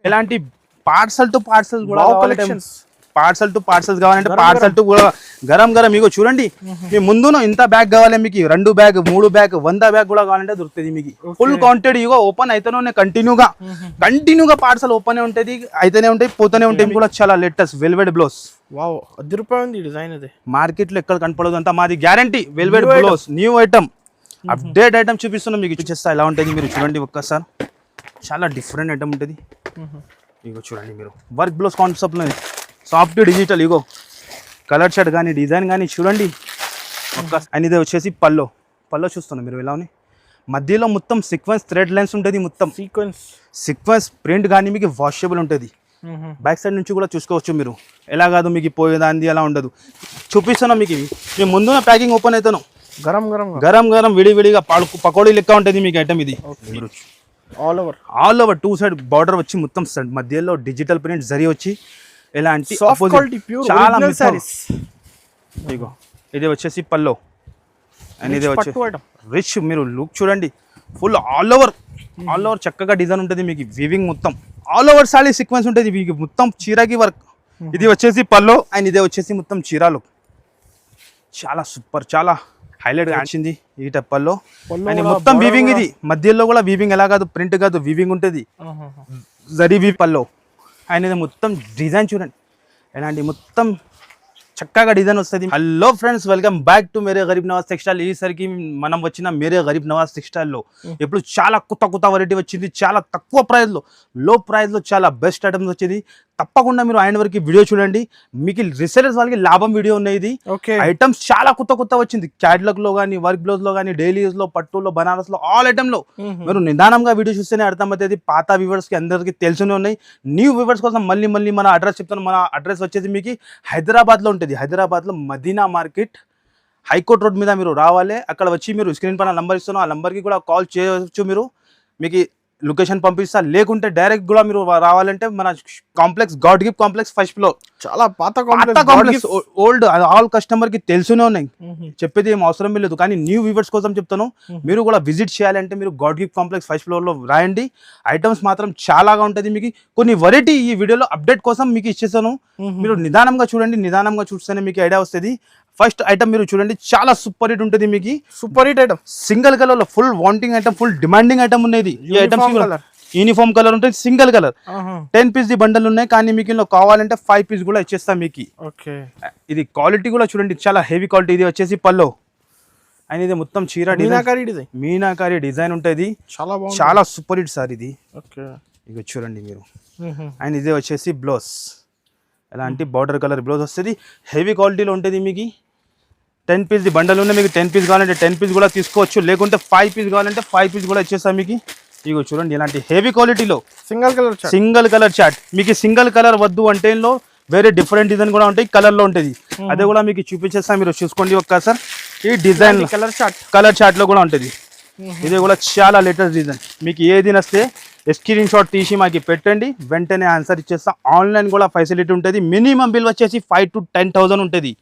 ఇలాంటి parcel to parcel కూడా collections. Parcel to parcels కావాలంటే పార్సల్ టు కూడా గరం గరం ఇగో చూడండి. మీ ముందున ఇంత బ్యాగ్ కావాలి మీకు 2 బ్యాగ్ 3 బ్యాగ్ 100 బ్యాగ్ కూడా కావాలంటే దొరుకుతుంది మీకు. ఫుల్ క్వాంటిటీ ఇగో ఓపెన్ అయితేనే కంటిన్యూగా పార్సల్ ఓపెన్ ఉంటది, అయితేనే ఉంటాయి పోతూనే ఉంటాయి. కూడా చాలా లేటెస్ట్ వెల్వెట్ బ్లౌజ్. వావ్, అదిరిపోయింది డిజైన్. అది మార్కెట్ లో ఎక్కడ కనపడదు అంతా మాది guarantee. Velvet blouse new item, update item చూపిస్తున్నాం మీకు. చూపిస్తా ఎలా ఉంటుంది మీరు చూడండి ఒక్కసారి. చాలా డిఫరెంట్ ఐటమ్ ఉంటుంది. ఇగో చూడండి మీరు వర్క్ బ్లౌజ్ కాన్సెప్ట్ లో సాఫ్ట్ డిజిటల్. ఇగో కలర్ షర్ట్ కానీ డిజైన్ కానీ చూడండి ఒక్క. అండ్ ఇది వచ్చేసి పల్లో చూస్తున్నాం మీరు ఎలా ఉన్నాయి. మధ్యలో మొత్తం సీక్వెన్స్ థ్రెడ్ లైన్స్ ఉంటుంది. మొత్తం సీక్వెన్స్ ప్రింట్ కానీ మీకు వాషబుల్ ఉంటుంది. బ్యాక్ సైడ్ నుంచి కూడా చూసుకోవచ్చు మీరు. ఎలా కాదు మీకు పోయేదాంది అలా ఉండదు. చూపిస్తున్నాం మీకు. మేము ముందున ప్యాకింగ్ ఓపెన్ అవుతాను. గరం గరం విడివిడిగా పకోడీ లెక్క ఉంటుంది మీకు ఐటమ్ ఇది. ఆల్ ఓవర్ 2 సైడ్ బార్డర్ వచ్చి మొత్తం మధ్యలో డిజిటల్ ప్రింట్ జరీ వచ్చి ఎలాంటి చాలా ఇగో ఇది వచ్చేసి పల్లో. అండ్ ఇది వచ్చి రిచ్. మీరు లుక్ చూడండి. ఫుల్ ఆల్ ఓవర్ చక్కగా డిజైన్ ఉంటుంది మీకు. వీవింగ్ మొత్తం ఆల్ ఓవర్ సారీ సీక్వెన్స్ ఉంటుంది మీకు. మొత్తం చీరకి వర్క్. ఇది వచ్చేసి పల్లో అండ్ ఇదే వచ్చేసి మొత్తం చీరాలు. చాలా సూపర్, చాలా హైలైట్ వచ్చింది ఈ టెప్పల్లో. అండ్ మొత్తం వీవింగ్. ఇది మధ్యలో కూడా వీవింగ్. ఎలా కాదు ప్రింట్ కాదు వీవింగ్ ఉంటుంది. Zari we pallu. అండ్ ఇది మొత్తం డిజైన్ చూడండి ఎలాంటి మొత్తం చక్కగా డిజైన్ వస్తుంది. Hello friends, welcome back to Mere Garib Nawaz textile. ఈసరికి మనం వచ్చిన మేరే గరీబ్ నవాజ్ టెక్స్టైల్లో ఇప్పుడు చాలా కొత్త వెరైటీ వచ్చింది. చాలా తక్కువ ప్రైస్లో, లో ప్రైస్లో చాలా బెస్ట్ ఐటమ్స్ వచ్చింది. తప్పకుండా మీరు ఆయన వరకు వీడియో చూడండి. మీకు రీసెలర్స్ వాళ్ళకి లాభం వీడియో ఉన్నాయి. ఇది ఐటమ్స్ చాలా కొత్త వచ్చింది. క్యాటలాగ్ లో కానీ, వర్క్ బ్లౌజ్ లో కానీ, డైలీ యూజ్ లో, పట్టులో, బనారస్ లో, ఆల్ ఐటమ్ లో మీరు నిదానంగా వీడియో చూస్తేనే అర్థమవుతుంది. పాత వ్యూవర్స్ కి అందరికి తెలిసినే ఉన్నాయి. న్యూ వ్యూవర్స్ కోసం మళ్ళీ మన అడ్రస్ చెప్తాను. మన అడ్రస్ వచ్చేసి మీకు హైదరాబాద్ లో ఉంటుంది. హైదరాబాద్ లో మదీనా మార్కెట్, హైకోర్ట్ రోడ్ మీద మీరు రావాలి. అక్కడ వచ్చి మీరు స్క్రీన్ పైన నంబర్ ఇస్తాను. ఆ నంబర్కి కూడా కాల్ చేయవచ్చు. మీరు మీకు లొకేషన్ పంపిస్తా. లేకుంటే డైరెక్ట్ కూడా మీరు రావాలంటే మన complex, God gift complex, first floor. చాలా పాత కాంప్లెక్స్, ఓల్డ్, ఆల్ కస్టమర్ కి తెలిసినే ఉన్నాయి. చెప్పేది ఏం అవసరం లేదు. కానీ న్యూ వ్యూవర్స్ కోసం చెప్తాను. మీరు కూడా విజిట్ చేయాలంటే మీరు God gift complex first floor లో రాయండి. ఐటమ్స్ మాత్రం చాలాగా ఉంటుంది. మీకు కొన్ని వెరైటీ ఈ వీడియోలో అప్డేట్ కోసం మీకు ఇచ్చేసాను. మీరు నిదానంగా చూడండి. నిదానంగా చూస్తేనే మీకు ఐడియా వస్తుంది. ఫస్ట్ ఐటమ్ మీరు చూడండి, చాలా సూపర్ హిట్ ఉంటుంది మీకు. Super hit item, single colour లో full wanting item, full demanding item ఉన్నది. ఈ ఐటమ్ యూనిఫామ్ కలర్ ఉంటుంది. Single colour 10 piece the bundle ఉన్నాయి. కానీ మీకు ఇందులో కావాలంటే 5 పీస్ కూడా ఇచ్చేస్తాం మీకు. ఇది క్వాలిటీ కూడా చూడండి, చాలా హెవీ క్వాలిటీ. ఇది వచ్చేసి పల్లో అండ్ ఇది మొత్తం చీర మీనాకారి డిజైన్ ఉంటుంది. చాలా సూపర్ హిట్ సార్ ఇది. ఇక చూడండి మీరు. అండ్ ఇది వచ్చేసి బ్లౌజ్. ఎలాంటి బార్డర్ కలర్ బ్లౌజ్ వస్తుంది. హెవీ క్వాలిటీలో ఉంటుంది మీకు. 10 పీస్ ది బండల్ ఉన్నాయి. మీకు 10 పీస్ కావాలంటే 10 పీస్ కూడా తీసుకోవచ్చు. లేకుంటే 5 పీస్ కావాలంటే 5 పీస్ కూడా ఇచ్చేస్తాం మీకు. ఇగో చూడండి ఇలాంటి హెవీ క్వాలిటీలో సింగిల్ కలర్ చార్ట్. మీకు సింగిల్ కలర్ వద్దు అంటే వేరే డిఫరెంట్ డిజైన్ కూడా ఉంటాయి, కలర్ లో ఉంటుంది. అదే కూడా మీకు చూపించేస్తాం. మీరు చూసుకోండి ఒక్కసారి. ఈ డిజైన్ కలర్ చార్ట్ లో కూడా ఉంటుంది. ఇది కూడా చాలా లేటెస్ట్ డిజైన్. మీకు ఏది నస్తే స్క్రీన్ షాట్ తీసి మాకు పెట్టండి, వెంటనే ఆన్సర్ ఇచ్చేస్తా. ఆన్లైన్ కూడా ఫెసిలిటీ ఉంటుంది. మినిమం బిల్ వచ్చేసి 5,000 to 10,000 ఉంటుంది.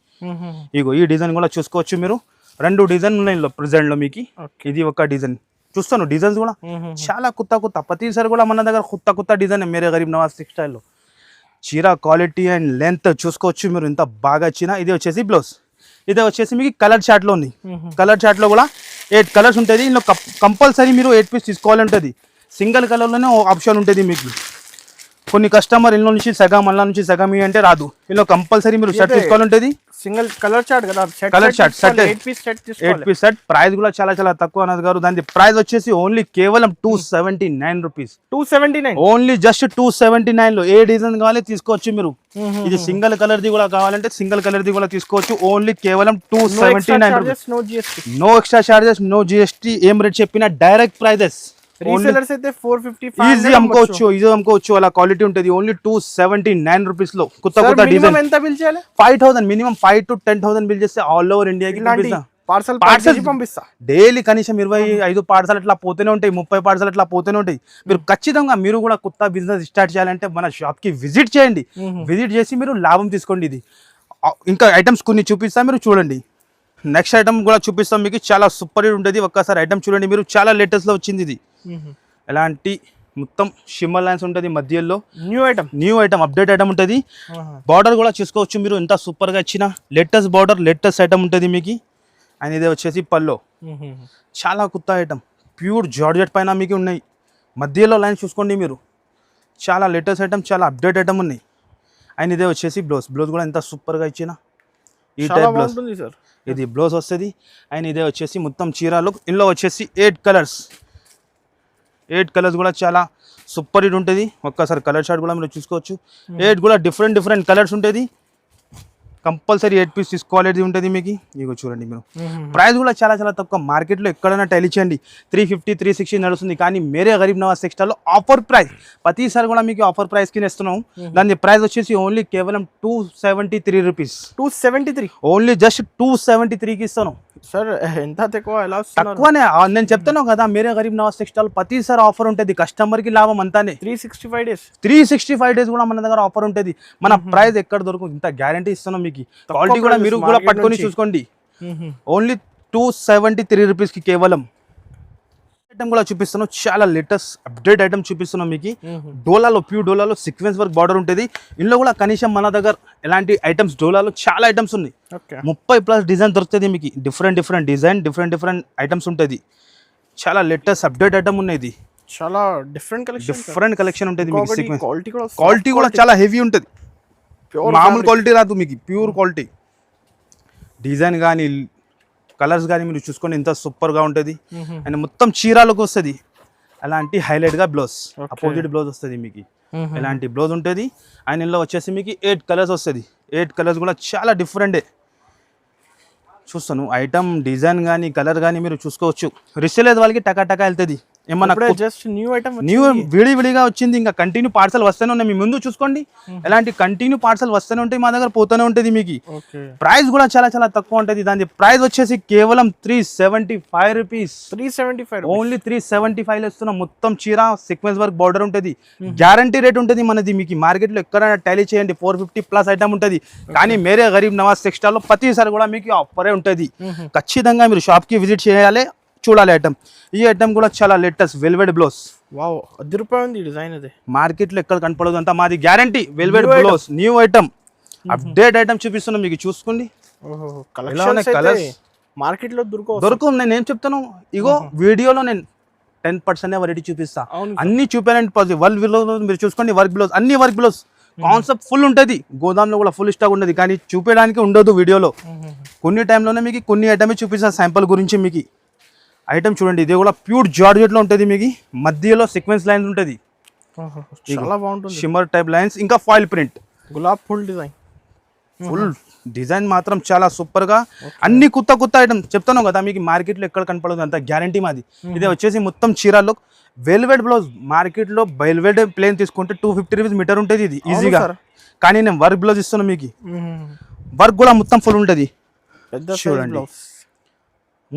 ఇగో ఈ డిజైన్ కూడా చూసుకోవచ్చు మీరు. 2 డిజైన్ ఉన్నాయి ప్రెసెంట్ లో మీకు. ఇది ఒక డిజైన్ చూస్తాను. డిజైన్స్ కూడా చాలా కొత్త ప్రతిసారి కూడా మన దగ్గర కొత్త డిజైన్ మేరే గరీబ్ నవాజ్ టెక్స్టైల్లో. చీర క్వాలిటీ అండ్ లెంత్ చూసుకోవచ్చు మీరు ఎంత బాగా వచ్చినా. ఇది వచ్చేసి బ్లౌజ్. ఇది వచ్చేసి మీకు కలర్ చార్ట్ లో ఉంది. కలర్ చార్ట్ లో కూడా 8 కలర్స్ ఉంటుంది. ఇందులో కంపల్సరీ మీరు 8 పీస్ తీసుకోవాలి ఉంటుంది. సింగిల్ కలర్లోనే ఆప్షన్ ఉంటుంది మీకు. కొన్ని కస్టమర్ ఇంట్లో నుంచి సగం, మళ్ళా నుంచి సగం అంటే రాదు. ఇందులో కంపల్సరీ మీరు సెట్ తీసుకోవాలి ఉంటుంది. సింగిల్ కలర్ చార్ట్ కదా, colour chart set 8 piece set. Price కూడా చాలా తక్కువ అన్నది గారు. దాని ప్రైస్ వచ్చేసి ఓన్లీ కేవలం 279 రూపీస్. 279 ఓన్లీ, జస్ట్ 279 లో ఏ డిజైన్ కావాలి తీసుకోవచ్చు మీరు. ఇది సింగిల్ కలర్ ది కూడా కావాలంటే సింగిల్ కలర్ ది కూడా తీసుకోవచ్చు. ఓన్లీ కేవలం 279 rupees. No extra charges, no GST. ఏం రేట్ చెప్పినా డైరెక్ట్ ప్రైజెస్. రీసెలర్స్ అయితే 450 ఈజీ అమ్ముకోవచ్చు. అలా క్వాలిటీ ఉంటుంది. ఓన్లీ 279 రూపీస్ లో కొత్త డిజైన్. ఎంత బిల్ చేయాలి? 5,000 మినిమం. 5,000 to 10,000 బిల్ చేస్తే ఆల్ ఓవర్ ఇండియాకి పార్సల్ పంపిస్తా. డైలీ కనీసం 25 పార్సల్ అట్లా పోతూనే ఉంటాయి, 30 పార్సల్ అట్లా పోతూనే ఉంటాయి. మీరు ఖచ్చితంగా మీరు కూడా కొత్త బిజినెస్ స్టార్ట్ చేయాలంటే మన షాప్ కి విజిట్ చేయండి. విజిట్ చేసి మీరు లాభం తీసుకోండి. ఇది ఇంకా ఐటమ్స్ కొన్ని చూపిస్తా, మీరు చూడండి. నెక్స్ట్ ఐటమ్ కూడా చూపిస్తాం మీకు. చాలా సూపర్ హిట్ ఉంటుంది. ఒక్కసారి ఐటమ్ చూడండి మీరు. చాలా లేటెస్ట్ లో వచ్చింది ఇది. ఎలాంటి మొత్తం షిమ్మర్ లైన్స్ ఉంటుంది మధ్యలో. న్యూ ఐటమ్ అప్డేట్ ఐటమ్ ఉంటుంది. బార్డర్ కూడా చూసుకోవచ్చు మీరు, ఎంత సూపర్గా ఇచ్చిన లేటెస్ట్ బార్డర్, లేటెస్ట్ ఐటమ్ ఉంటుంది మీకు. అండ్ ఇదే వచ్చేసి పల్లో, చాలా కొత్త ఐటమ్, ప్యూర్ జార్జెట్ పైన మీకు ఉన్నాయి. మధ్యలో లైన్ చూసుకోండి మీరు, చాలా లేటెస్ట్ ఐటమ్, చాలా అప్డేట్ ఐటమ్ ఉన్నాయి. అండ్ ఇదే వచ్చేసి బ్లౌజ్ కూడా ఎంత సూపర్గా ఇచ్చిన ఈ టైప్ బ్లౌజ్. ఇది బ్లౌజ్ వస్తుంది. అండ్ ఇదే వచ్చేసి మొత్తం చీరలు. ఇందులో వచ్చేసి 8 కలర్స్ కూడా చాలా సూపర్ హిట్ ఉంటుంది. ఒక్కసారి కలర్ షార్ట్ కూడా మీరు చూసుకోవచ్చు. 8 కూడా డిఫరెంట్ కలర్స్ ఉంటుంది. కంపల్సరీ 8 పీస్ తీసుకోవాలి ఉంటుంది మీకు. ఇగో చూడండి మీరు, ప్రైస్ కూడా చాలా తక్కువ. మార్కెట్లో ఎక్కడైనా టైల్ ఇచ్చేయండి 350 360 నడుస్తుంది. కానీ మేరే గరీబ్ నవాజ్ టెక్స్టైల్లో ఆఫర్ ప్రైస్, ప్రతిసారి కూడా మీకు ఆఫర్ ప్రైస్కి ఇస్తున్నాం. దాని ప్రైస్ వచ్చేసి ఓన్లీ కేవలం 273 రూపీస్. 273 ఓన్లీ జస్ట్ 273కి ఇస్తాను సార్. ఎంత తక్కువనే నేను చెప్తాను కదా. మేరే గరీబ్ నవాజ్ టెక్స్టైల్ ప్రతిసారి ఆఫర్ ఉంటుంది. కస్టమర్కి లాభం అంతానే. 365 డేస్ కూడా మన దగ్గర ఆఫర్ ఉంటుంది. మన ప్రైస్ ఎక్కడ దొరుకుతుంది, ఇంత గ్యారంటీ ఇస్తున్నాం మీకు. క్వాలిటీ కూడా మీరు కూడా పట్టుకొని చూసుకోండి. ఓన్లీ 273 రూపీస్కి కేవలం. ఐటమ్ కూడా చూపిస్తాను, చాలా లేటెస్ట్ అప్డేట్ ఐటమ్ చూపిస్తున్నాం మీకు. ప్యూర్ డోలాలో సీక్వెన్స్ వర్క్ బార్డర్ ఉంటుంది. ఇందులో కూడా కనీసం మన దగ్గర ఎలాంటి ఐటమ్స్, డోలాలో చాలా ఐటమ్స్ ఉన్నాయి. 30+ డిజైన్ దొరుకుతుంది మీకు. డిఫరెంట్ డిజైన్, డిఫరెంట్ ఐటమ్స్ ఉంటుంది. చాలా లేటెస్ట్ అప్డేట్ ఐటమ్ ఉన్నాయి. చాలా డిఫరెంట్ కలెక్షన్ ఉంటుంది మీకు. క్వాలిటీ కూడా చాలా హెవీ ఉంటుంది. మామూలు క్వాలిటీ రాదు మీకు, ప్యూర్ క్వాలిటీ. డిజైన్ కానీ కలర్స్ కానీ మీరు చూసుకొని ఎంత సూపర్గా ఉంటుంది. అండ్ మొత్తం చీరాలకు వస్తుంది. అలాంటి హైలైట్గా బ్లౌజ్, అపోజిట్ బ్లౌజ్ వస్తుంది మీకు. ఇలాంటి బ్లౌజ్ ఉంటుంది. అండ్ ఇందులో వచ్చేసి మీకు 8 కలర్స్ వస్తుంది. 8 కలర్స్ కూడా చాలా డిఫరెంటే చూస్తాను. ఐటమ్ డిజైన్ కానీ కలర్ కానీ మీరు చూసుకోవచ్చు. రిసెలేదు వాళ్ళకి టకా వెళ్తుంది. ఏమన్నా జస్ట్ న్యూ విడిగా వచ్చింది. ఇంకా కంటిన్యూ పార్సల్ వస్తూనే ఉన్నాయి. మీ ముందు చూసుకోండి, ఎలాంటి కంటిన్యూ పార్సల్ వస్తూనే ఉంటాయి. మా దగ్గర పోతూనే ఉంటుంది మీకు. ప్రైస్ కూడా చాలా తక్కువ ఉంటుంది. దాని ప్రైస్ వచ్చేసి కేవలం 375 రూపీస్. ఓన్లీ 375 ఇస్తున్నాం. మొత్తం చీర సీక్వెన్స్ వర్క్ బార్డర్ ఉంటుంది. గ్యారంటీ రేట్ ఉంటుంది మనది. మీకు మార్కెట్లో ఎక్కడైనా టైలీ చేయండి 450+ ఐటమ్ ఉంటుంది. కానీ మేరే గరీబ్ నవాజ్ టెక్స్టైల్లో ప్రతిసారి కూడా మీకు ఆఫరే ఉంటుంది. ఖచ్చితంగా మీరు షాప్కి విజిట్ చేయాలి, చూడాలి ఐటమ్. ఈ ఐటమ్ కూడా చాలా లేటెస్ట్ వెల్వెట్ బ్లౌజ్. వావ్, రూపాయి డిజైన్. అది మార్కెట్లో ఎక్కడ కనపడదు, అంతా మాది guarantee. Velvet blouse, new item, update item చూపిస్తున్నాం మీకు. చూసుకోండి కలర్స్ మార్కెట్లో దొరకవు. నేను ఏం చెప్తాను, ఇగో వీడియోలో నేను 10% వెరైటీ చూపిస్తా. అన్ని చూపానండి. వర్క్ బ్లౌజ్ మీరు చూసుకోండి. వర్క్ బ్లౌజ్, అన్ని వర్క్ బ్లౌజ్. కాన్సెప్ట్ ఫుల్ ఉంటుంది. గోదాంలో కూడా ఫుల్ స్టాక్ ఉండదు, కానీ చూపించడానికి ఉండదు వీడియోలో. కొన్ని టైంలోనే మీకు కొన్ని ఐటమే చూపిస్తా శాంపుల్ గురించి మీకు. ఐటమ్ చూడండి, ఇది కూడా ప్యూర్ జార్జెట్లో ఉంటుంది మీకు. మధ్యలో సీక్వెన్స్ లైన్స్ ఉంటుంది. చాలా బాగుంటుంది. షిమ్మర్ టైప్ లైన్స్, ఇంకా foil print, gulab full design మాత్రం చాలా సూపర్ గా. అన్ని కొత్త ఐటమ్ చెప్తాను కదా మీకు. మార్కెట్లో ఎక్కడ కనపడదు, అంత గ్యారంటీ మాది. ఇదే వచ్చేసి మొత్తం చీరాల్లో వెల్వెట్ బ్లౌజ్. మార్కెట్లో వెల్వెట్ ప్లేన్ తీసుకుంటే 250 రూపీస్ మీటర్ ఉంటుంది ఇది ఈజీగా. కానీ నేను వర్క్ బ్లౌజ్ ఇస్తాను మీకు. వర్క్ కూడా మొత్తం ఫుల్ ఉంటుంది. చూడండి,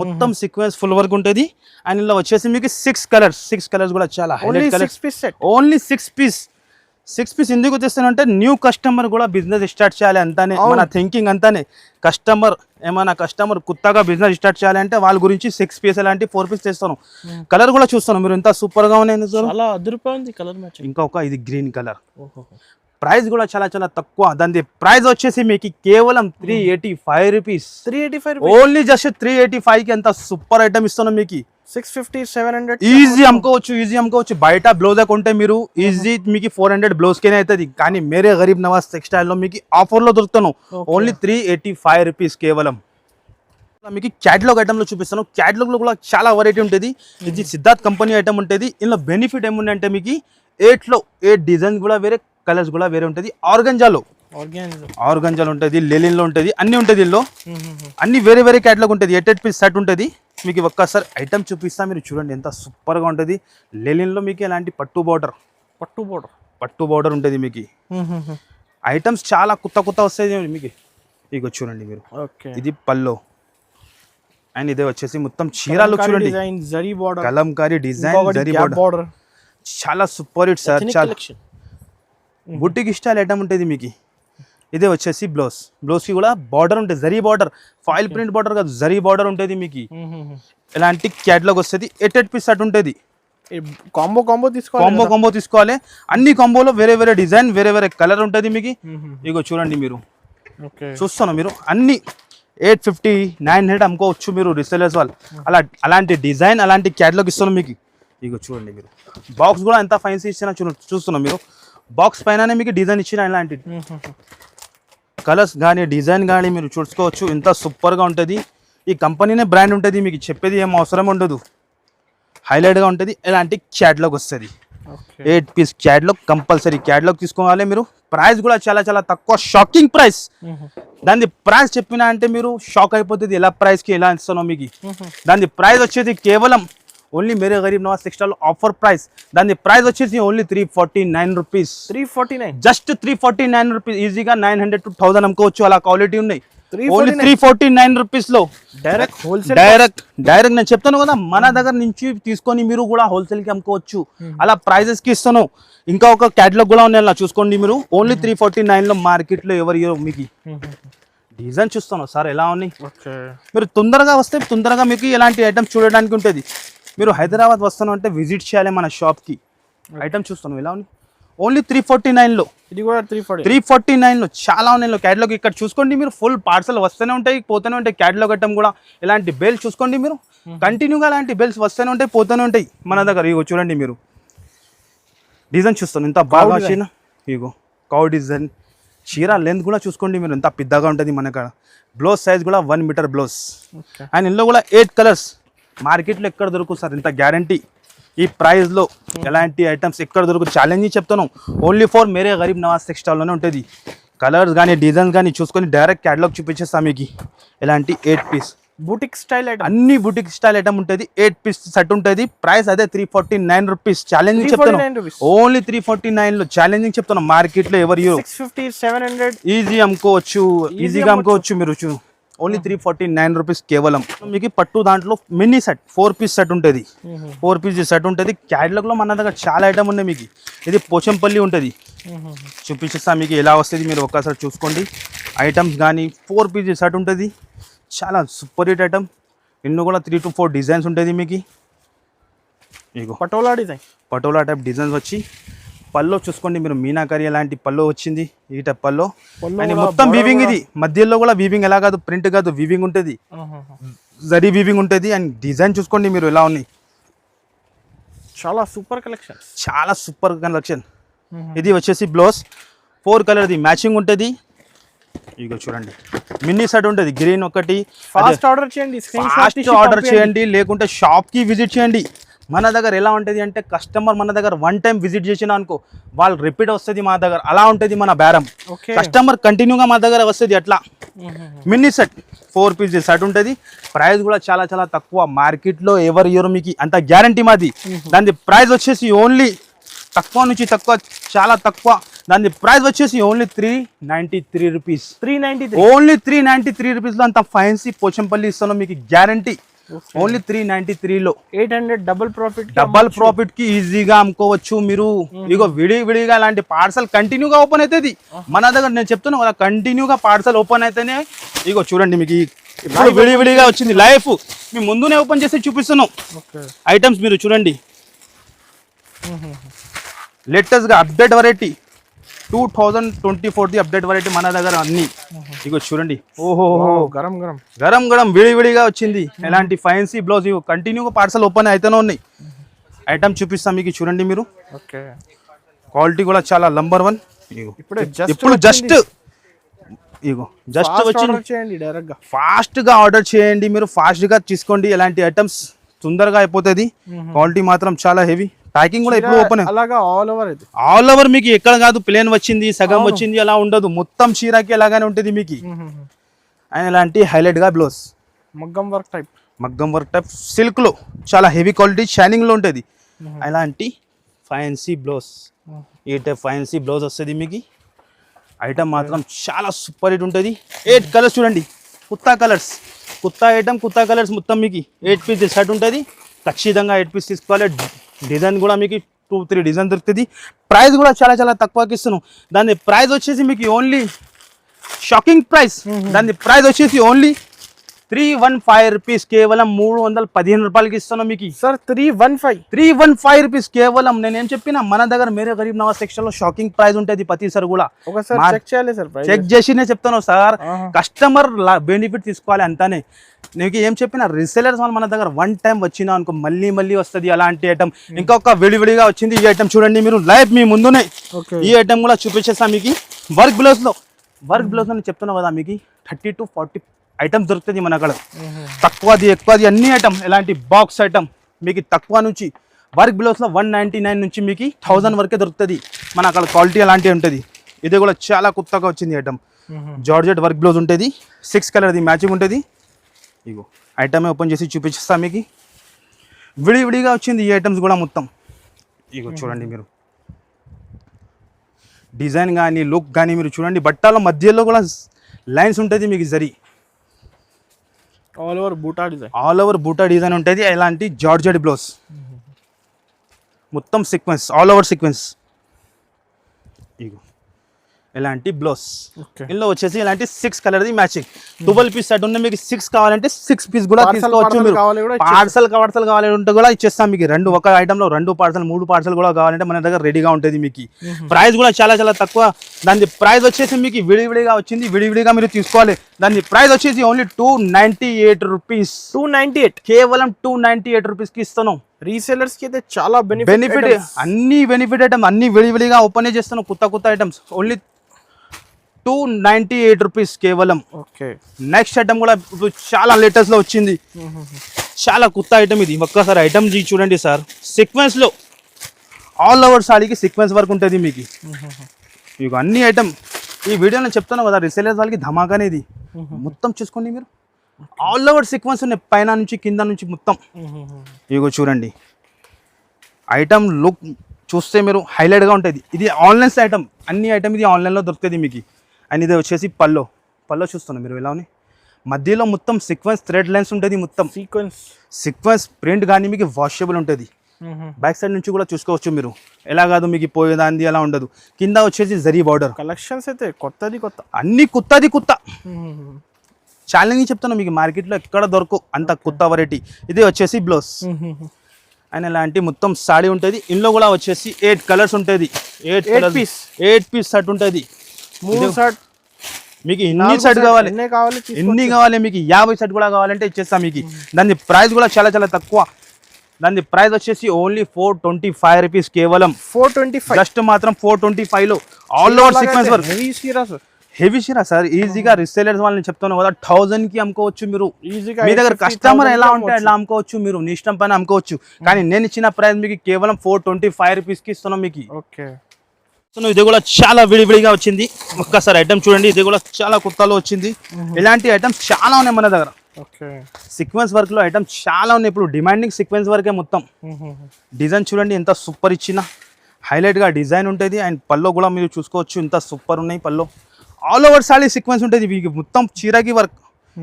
మొత్తం సీక్వెన్స్ ఫుల్ వర్క్ ఉంటుంది. అండ్ ఇందులో వచ్చేసి మీకు 6 కలర్స్ కూడా చాలా హైలైట్ కలర్స్. ఓన్లీ 6 పీస్ ఎందుకు తెస్తానంటే న్యూ కస్టమర్ కూడా బిజినెస్ స్టార్ట్ చేయాలి అంతానే. మన థింకింగ్ అంతానే. కస్టమర్ కొత్తగా బిజినెస్ స్టార్ట్ చేయాలి అంటే వాళ్ళ గురించి 6 పీస్ అలాంటి 4 పీస్ తెస్తాను. కలర్ కూడా చూస్తాను మీరు, ఎంత సూపర్ గా ఉన్నాయి. ఇంకా ఇది గ్రీన్ కలర్. ప్రైస్ కూడా చాలా తక్కువ. దాని ప్రైస్ వచ్చేసి మీకు కేవలం 385 రూపీస్. ఓన్లీ జస్ట్ 385కి ఎంత సూపర్ ఐటమ్ ఇస్తున్నాం మీకు. 650-700 ఈజీ అమ్ముకోవచ్చు. బయట బ్లౌజ్ కొంటే మీరు ఈజీ మీకు 400 బ్లౌజ్కేనే అవుతుంది. కానీ మేరే గరీబ్ నవాజ్ టెక్స్టైల్లో మీకు ఆఫర్లో దొరుకుతాను. ఓన్లీ 385 రూపీస్ కేవలం. మీకు క్యాటలాగ్ ఐటమ్లో చూపిస్తాను. క్యాటలాగ్లో కూడా చాలా వెరైటీ ఉంటుంది. ఇది సిద్ధార్థ్ కంపెనీ ఐటమ్ ఉంటుంది. ఇందులో బెనిఫిట్ ఏముందంటే మీకు 8 డిజైన్ కూడా వేరే, కలర్స్ కూడా వేరే ఉంటుంది. ఆర్గంజాలో ఉంటుంది, లెలిన్లో ఉంటుంది, అన్ని ఉంటుంది. ఇందులో అన్ని వేరే క్యాటలాగ్ ఉంటుంది. 8 పీస్ సెట్ ఉంటుంది మీకు. ఒక్కసారి ఐటమ్ చూపిస్తా, మీరు చూడండి ఎంత సూపర్ గా ఉంటుంది. లెలిన్లో మీకు ఎలాంటి పట్టు బార్డర్ ఉంటుంది మీకు. ఐటమ్స్ చాలా కొత్త వస్తాయి మీకు. ఇగో చూడండి మీరు, ఇది పల్లో. అండ్ ఇదే వచ్చేసి మొత్తం చీరాలు చూడండి. కలంకారీ డిజైన్, జరీ బార్డర్, చాలా సూపర్ హిట్ సార్. చాలా బుట్టికి స్టైల్ ఐటమ్ ఉంటుంది మీకు. ఇదే వచ్చేసి బ్లౌజ్కి కూడా బార్డర్ ఉంటుంది. Zari border, foil print border కాదు, జరీ బార్డర్ ఉంటుంది మీకు. ఇలాంటి క్యాటలాగ్ వస్తుంది. 8 పీస్ సెట్ ఉంటుంది. కాంబో తీసుకోవాలి. కాంబో తీసుకోవాలి. అన్ని కాంబోలో వేరే వేరే డిజైన్, వేరే వేరే కలర్ ఉంటుంది మీకు. ఇగో చూడండి మీరు, ఓకే చూస్తున్నాం మీరు అన్ని 850 900 అమ్ముకోవచ్చు మీరు రీసెలర్స్ వాళ్ళు. అలాంటి డిజైన్, అలాంటి క్యాటలాగ్ ఇస్తున్నాం మీకు. ఇగో చూడండి మీరు, బాక్స్ కూడా ఎంత ఫైన్సీ ఇచ్చినా చూస్తున్నాం మీరు. బాక్స్ పైననే మీకు డిజైన్ ఇచ్చిన ఇలాంటి కలర్స్ కానీ డిజైన్ కానీ మీరు చూసుకోవచ్చు. ఎంత సూపర్గా ఉంటుంది. ఈ కంపెనీనే బ్రాండ్ ఉంటుంది, మీకు చెప్పేది ఏం అవసరం ఉండదు. హైలైట్గా ఉంటుంది. ఇలాంటి క్యాటలాగ్ వస్తుంది. 8 పీస్ క్యాటలాగ్ కంపల్సరీ క్యాటలాగ్ తీసుకోవాలి మీరు. ప్రైస్ కూడా చాలా చాలా తక్కువ, షాకింగ్ ప్రైస్. దాని ప్రైస్ చెప్పినా అంటే మీరు షాక్ అయిపోతుంది, ఎలా ప్రైస్కి ఎలా ఇస్తానో మీకు. దాని ప్రైస్ వచ్చేది కేవలం only Mere Garib Nawaz textile offer price. దాని ప్రైస్ వచ్చేసి ఓన్లీ 349 రూపీస్. 349 just 349 rupees. ఈజీగా 900 to 1000 అమ్ముకోవచ్చు, అలా క్వాలిటీ ఉన్నాయి. ఓన్లీ 349 రూపీస్ లో డైరెక్ట్ హోల్సేల్. డైరెక్ట్ నేను చెప్తాను కదా, మన దగ్గర నుంచి తీసుకొని మీరు కూడా హోల్సేల్ కి అమ్ముకోవచ్చు. అలా ప్రైజెస్ కి ఇస్తాను. ఇంకా ఒక క్యాటలాగ్ కూడా ఉన్నాయి, అలా చూసుకోండి మీరు. ఓన్లీ 349 లో మార్కెట్ లో ఎవరు మీకు డిజైన్ చూస్తాను సార్ ఎలా ఉన్నాయి. మీరు తొందరగా వస్తే తొందరగా మీకు ఇలాంటి ఐటమ్స్ చూడడానికి ఉంటుంది. మీరు హైదరాబాద్ వస్తాను అంటే విజిట్ చేయాలి మన షాప్ కి. ఐటమ్ చూస్తాను ఎలా ఉన్నాయి. ఓన్లీ 349 లో. ఇది కూడా 349 లో చాలా ఉన్నాయి క్యాటలాగ్. ఇక్కడ చూసుకోండి మీరు, ఫుల్ పార్సల్ వస్తూనే ఉంటాయి, పోతూనే ఉంటాయి. క్యాటలాగ్ ఐటమ్ కూడా ఇలాంటి బెల్ చూసుకోండి మీరు, కంటిన్యూగా అలాంటి బెల్స్ వస్తూనే ఉంటాయి, పోతూనే ఉంటాయి మన దగ్గర. ఇగో చూడండి మీరు, డిజైన్ చూస్తాను ఎంత బాగా వచ్చిన. ఇగో కౌ డిజైన్. చీర లెంత్ కూడా చూసుకోండి మీరు, ఎంత పెద్దగా ఉంటుంది మన కాడ. బ్లౌజ్ సైజ్ కూడా 1 మీటర్ బ్లౌజ్. అండ్ ఇందులో కూడా 8 కలర్స్. మార్కెట్లో ఎక్కడ దొరుకుతుంది సార్ ఇంత గ్యారంటీ. ఈ ప్రైస్లో ఎలాంటి ఐటమ్స్ ఎక్కడ దొరుకుతుంది, ఛాలెంజ్ చెప్తాను. ఓన్లీ ఫర్ మేరే గరీబ్ నవాజ్ టెక్స్టైల్లోనే ఉంటుంది. కలర్స్ కానీ డిజైన్స్ కానీ చూసుకొని డైరెక్ట్ క్యాటలాగ్ చూపించేస్తాం మీకు. ఇలాంటి 8 పీస్ బూటిక్ స్టైల్ ఐటమ్, అన్ని బూటిక్ స్టైల్ ఐటమ్ ఉంటుంది. 8 పీస్ సెట్ ఉంటుంది. ప్రైస్ అదే 349 రూపీస్. ఛాలెంజింగ్ చెప్తాను, ఓన్లీ 349 లో ఛాలెంజింగ్ చెప్తాను. మార్కెట్ లో ఎవరు 650 700 ఈజీ అమ్ముకోవచ్చు, ఈజీగా అమ్ముకోవచ్చు మీరు. ఓన్లీ 349 రూపీస్ కేవలం. మీకు పట్టు దాంట్లో మినీ సెట్ 4 పీస్ సెట్ ఉంటుంది. 4 పీస్ సెట్ ఉంటుంది. క్యాటలాగ్ లో మన దగ్గర చాలా ఐటమ్ ఉన్నాయి మీకు. ఇది పోచంపల్లి ఉంటుంది, చూపించేస్తా మీకు ఎలా వస్తుంది. మీరు ఒక్కసారి చూసుకోండి. ఐటమ్స్ కానీ 4 పీస్ సెట్ ఉంటుంది. చాలా సూపర్ హిట్ ఐటమ్. ఇన్ని కూడా 3 to 4 డిజైన్స్ ఉంటుంది మీకు. ఇగో పటోలా టైప్ డిజైన్స్ వచ్చి పల్లో చూసుకోండి మీరు. మీనాకరి అలాంటి పల్లో వచ్చింది, ఈ టైప్ పల్లో. అండ్ మొత్తం వీవింగ్. ఇది మధ్యలో కూడా వీవింగ్, ఎలా కాదు ప్రింట్ కాదు, వీవింగ్ ఉంటుంది, జరీ వీవింగ్ ఉంటుంది. అండ్ డిజైన్ చూసుకోండి మీరు ఎలా ఉన్నాయి. చాలా సూపర్ కలెక్షన్, చాలా సూపర్ కలెక్షన్. ఇది వచ్చేసి బ్లౌజ్ 4 కలర్ది మ్యాచింగ్ ఉంటుంది. ఇగో చూడండి, మినీ సెట్ ఉంటుంది. గ్రీన్ ఒకటి. ఫాస్ట్ ఆర్డర్ చేయండి, లేకుంటే షాప్ కి విజిట్ చేయండి. మన దగ్గర ఎలా ఉంటుంది అంటే, కస్టమర్ మన దగ్గర 1 టైం విజిట్ చేసిన అనుకో, వాళ్ళు రిపీట్ వస్తుంది మా దగ్గర. అలా ఉంటుంది మన బేరం. కస్టమర్ కంటిన్యూగా మా దగ్గర వస్తుంది అట్లా. మినీ సెట్ 4 పీస్ సెట్ ఉంటుంది. ప్రైస్ కూడా చాలా చాలా తక్కువ. మార్కెట్లో ఎవరు ఇయ్యరు మీకు, అంత గ్యారంటీ మాది. దాని ప్రైస్ వచ్చేసి ఓన్లీ తక్కువ నుంచి తక్కువ, చాలా తక్కువ. దాని ప్రైస్ వచ్చేసి ఓన్లీ 393 రూపీస్. ఓన్లీ 393 రూపీస్లో అంత ఫైన్సీ పోచంపల్లి ఇస్తాను మీకు, గ్యారంటీ. ఓన్లీ 393 లో 800 డబల్ ప్రాఫిట్ కి ఈజీగా అమ్ముకోవచ్చు మీరు. ఇగో విడిగా అలాంటి పార్సల్ కంటిన్యూగా ఓపెన్ అవుతుంది మన దగ్గర. నేను చెప్తున్నా కదా, కంటిన్యూగా పార్సల్ ఓపెన్ అయితేనే. ఇగో చూడండి మీకు ఇప్పుడు విడిగా వచ్చింది లైఫ్. మీ ముందునే ఓపెన్ చేసి చూపిస్తున్నాం ఐటమ్స్. మీరు చూడండి, లేటెస్ట్ గా అప్డేట్ వెరైటీ 2024 అప్డేట్ వెరైటీ మన దగ్గర అన్ని. ఇగో చూడండి, ఓహో గరం విడిగా వచ్చింది. ఎలాంటి ఫైన్సీ బ్లౌజ్. ఇగో కంటిన్యూగా పార్సల్ ఓపెన్ అయితేనే ఉన్నాయి. ఐటమ్ చూపిస్తాం మీకు, చూడండి మీరు. క్వాలిటీ కూడా చాలా నంబర్ 1. ఇప్పుడు జస్ట్ వచ్చింది. ఫాస్ట్ గా ఆర్డర్ చేయండి మీరు, ఫాస్ట్ గా తీసుకోండి. ఎలాంటి ఐటమ్స్ తొందరగా అయిపోతుంది. క్వాలిటీ మాత్రం చాలా హెవీ. ప్యాకింగ్ కూడా ఇప్పుడు ఓపెన్. ఆల్ ఓవర్ మీకు ఎక్కడ కాదు ప్లేన్ వచ్చింది, సగం వచ్చింది అలా ఉండదు. మొత్తం చీరకి అలాగానే ఉంటుంది మీకు. అండ్ ఇలాంటి హైలైట్ గా బ్లౌజ్ మగ్గం వర్క్ టైప్ సిల్క్ లో చాలా హెవీ క్వాలిటీ, షైనింగ్ లో ఉంటుంది. అలాంటి ఫైన్సీ బ్లౌజ్, ఈ టైప్ ఫైన్సీ బ్లౌజ్ వస్తుంది మీకు. ఐటమ్ మాత్రం చాలా సూపర్ హిట్ ఉంటుంది. 8 కలర్స్ చూడండి, కొత్త కలర్స్ మొత్తం మీకు. 8 పీస్ సెట్ ఉంటుంది. ఖచ్చితంగా 8 పీస్ తీసుకోవాలి. డిజైన్ కూడా మీకు 2-3 డిజైన్ దొరుకుతుంది. ప్రైస్ కూడా చాలా చాలా తక్కువకి ఇస్తున్నాం. దాని ప్రైస్ వచ్చేసి మీకు ఓన్లీ షాకింగ్ ప్రైస్. దాని ప్రైస్ వచ్చేసి ఓన్లీ 315 రూపీస్, కేవలం 315 రూపాయలకి ఇస్తున్నాం మీకు సార్. 315 315 రూపీస్ కేవలం. నేనేం చెప్పినా మన దగ్గర మేరే గరీబ్ నవాజ్ సెక్షన్ లో షాకింగ్ ప్రైస్ ఉంటుంది ప్రతిసారి కూడా. ఒకసారి చెక్ చేయాలి సార్, చెక్ చేసినే చెప్తాను సార్. కస్టమర్ బెనిఫిట్ తీసుకోవాలి అంతానే. నీకు ఏం చెప్పినా రీసెలర్స్ వాళ్ళు మన దగ్గర వన్ టైం వచ్చినా అనుకో మళ్ళీ మళ్ళీ వస్తుంది అలాంటి ఐటమ్. ఇంకొక విడివిడిగా వచ్చింది ఈ ఐటమ్ చూడండి మీరు లైవ్ మీ ముందునే. ఈ ఐటమ్ కూడా చూపించేస్తా మీకు. వర్క్ బ్లౌజ్ లో నేను చెప్తున్నా కదా మీకు 30 to 40 ఐటమ్స్ దొరుకుతుంది మన అక్కడ. తక్కువది ఎక్కువది అన్ని ఐటమ్. ఎలాంటి బాక్స్ ఐటమ్ మీకు తక్కువ నుంచి వర్క్ బ్లౌజ్ లో 199 నుంచి మీకు 1000 వరకే దొరుకుతుంది మన అక్కడ. క్వాలిటీ అలాంటివి ఉంటుంది. ఇది కూడా చాలా కొత్తగా వచ్చింది ఐటమ్. జార్జెట్ వర్క్ బ్లౌజ్ ఉంటుంది, 6 కలర్ది మ్యాచింగ్ ఉంటుంది. ఇగో ఐటమే ఓపెన్ చేసి చూపించేస్తా మీకు. విడివిడిగా వచ్చింది ఈ ఐటమ్స్ కూడా మొత్తం. ఇగో చూడండి మీరు డిజైన్ కానీ లుక్ కానీ మీరు చూడండి. బట్టల మధ్యలో కూడా లైన్స్ ఉంటుంది మీకు. జరీ ఆల్ ఓవర్ బూటా డిజైన్ ఉంటుంది. ఎలాంటి జార్జెట్ బ్లౌజ్ మొత్తం సీక్వెన్స్, ఆల్ ఓవర్ సీక్వెన్స్. ఇగో ఇలాంటి బ్లౌజ్. ఇందులో వచ్చేసి ఇలాంటి 6 కలర్ది మ్యాచింగ్. 12 పీస్ సెట్ ఉన్న మీకు 6 కావాలంటే 6 పీస్ కూడా తీసుకోవచ్చు మీరు. పార్సల్ కావాలంటే కూడా ఇచ్చేస్తాం మీకు. ఒక ఐటమ్ లో 2 పార్సల్ 3 పార్సల్ కూడా కావాలంటే మన దగ్గర రెడీగా ఉంటుంది మీకు. ప్రైస్ కూడా చాలా చాలా తక్కువ. దాని ప్రైస్ వచ్చేసి మీకు విడివిడిగా వచ్చింది, విడివిడిగా మీరు తీసుకోవాలి. దాని ప్రైస్ వచ్చేసి ఓన్లీ 298 రూపీస్. 298 కేవలం 298 రూపీస్ కి ఇస్తున్నాం. రీసెలర్స్ కి అయితే చాలా బెనిఫిట్. అన్ని బెనిఫిట్ ఐటమ్, అన్ని విడివిడిగా ఓపెన్ చేస్తున్నాం. కొత్త ఐటమ్స్ ఓన్లీ 298 రూపీస్ కేవలం. నెక్స్ట్ ఐటమ్ కూడా చాలా లేటెస్ట్ లో వచ్చింది. చాలా కొత్త ఐటమ్ ఇది. ఒక్కసారి ఐటమ్ చూడండి సార్. సీక్వెన్స్ లో ఆల్ ఓవర్ సాడీకి సీక్వెన్స్ వర్క్ ఉంటుంది మీకు. ఇక అన్ని ఐటమ్ ఈ వీడియోలో చెప్తాను కదా. రీసెలర్స్ వాళ్ళకి ధమాకానే ఇది. మొత్తం చూసుకోండి మీరు. ఆల్ ఓవర్ సీక్వెన్స్ ఉన్నాయి పైన నుంచి కింద నుంచి మొత్తం. ఇగో చూడండి ఐటమ్ లుక్ చూస్తే మీరు హైలైట్గా ఉంటుంది. ఇది ఆన్లైన్ ఐటమ్. అన్ని ఐటమ్ ఇది ఆన్లైన్లో దొరుకుతుంది మీకు. అండ్ ఇది వచ్చేసి పల్లో చూస్తున్నాం మీరు. ఎలా ఉన్నాయి మధ్యలో మొత్తం సీక్వెన్స్ థ్రెడ్ లైన్స్ ఉంటుంది. మొత్తం సీక్వెన్స్ ప్రింట్ కానీ మీకు వాషబుల్ ఉంటుంది. బ్యాక్ సైడ్ నుంచి కూడా చూసుకోవచ్చు మీరు. ఎలా కాదు మీకు పోయేదాంది అలా ఉండదు. కింద వచ్చేసి జరీ బార్డర్. కలెక్షన్స్ అయితే కొత్త అన్ని కొత్త ఛాలెంజ్ చెప్తాను మీకు. మార్కెట్లో ఎక్కడ దొరకవు అంత కొత్త వెరైటీ. ఇది వచ్చేసి బ్లౌజ్ అండ్ ఇలాంటి మొత్తం సాడీ ఉంటుంది. ఇందులో కూడా వచ్చేసి 8 కలర్స్ ఉంటుంది. 8 పీస్ సెట్ ఉంటుంది. 3 సెట్ మీకు ఎన్ని సెట్ కావాలి ఎన్ని కావాలి మీకు 50 సెట్ కూడా కావాలంటే ఇచ్చేస్తాం మీకు. దాని ప్రైస్ కూడా చాలా చాలా తక్కువ. దాని ప్రైస్ వచ్చేసి ఓన్లీ 425 రూపీస్ కేవలం. 425 జస్ట్ మాత్రం 425 లో all over sequence work. Heavy షీరా సార్. ఈజీగా రీసెలర్స్ వాళ్ళని చెప్తాను కదా 1000 కి అమ్ముకోవచ్చు మీరు ఈజీగా. మీ దగ్గర కస్టమర్ ఎలా ఉంటే అలా అమ్ముకోవచ్చు మీరు. నీ ఇష్టం పైన అమ్ముకోవచ్చు. కానీ నేను ఇచ్చిన ప్రైస్ మీకు కేవలం 425 రూపీస్ కి ఇస్తున్నాం మీకు. ఇది కూడా చాలా విడివిడిగా వచ్చింది. ఒక్కసారి ఐటమ్ చూడండి. ఇది కూడా చాలా కొత్తలో వచ్చింది. ఇలాంటి ఐటమ్స్ చాలా ఉన్నాయి మన దగ్గర. సీక్వెన్స్ వర్క్ లో ఐటమ్ చాలా ఉన్నాయి. ఇప్పుడు డిమాండింగ్ సీక్వెన్స్ వర్కే మొత్తం. డిజైన్ చూడండి ఎంత సూపర్ ఇచ్చిన హైలైట్ గా డిజైన్ ఉంటుంది. అండ్ పల్లో కూడా మీరు చూసుకోవచ్చు ఎంత సూపర్ ఉన్నాయి. పల్లో ఆల్ ఓవర్ సాడీ సీక్వెన్స్ ఉంటుంది మొత్తం చీరకి వర్క్.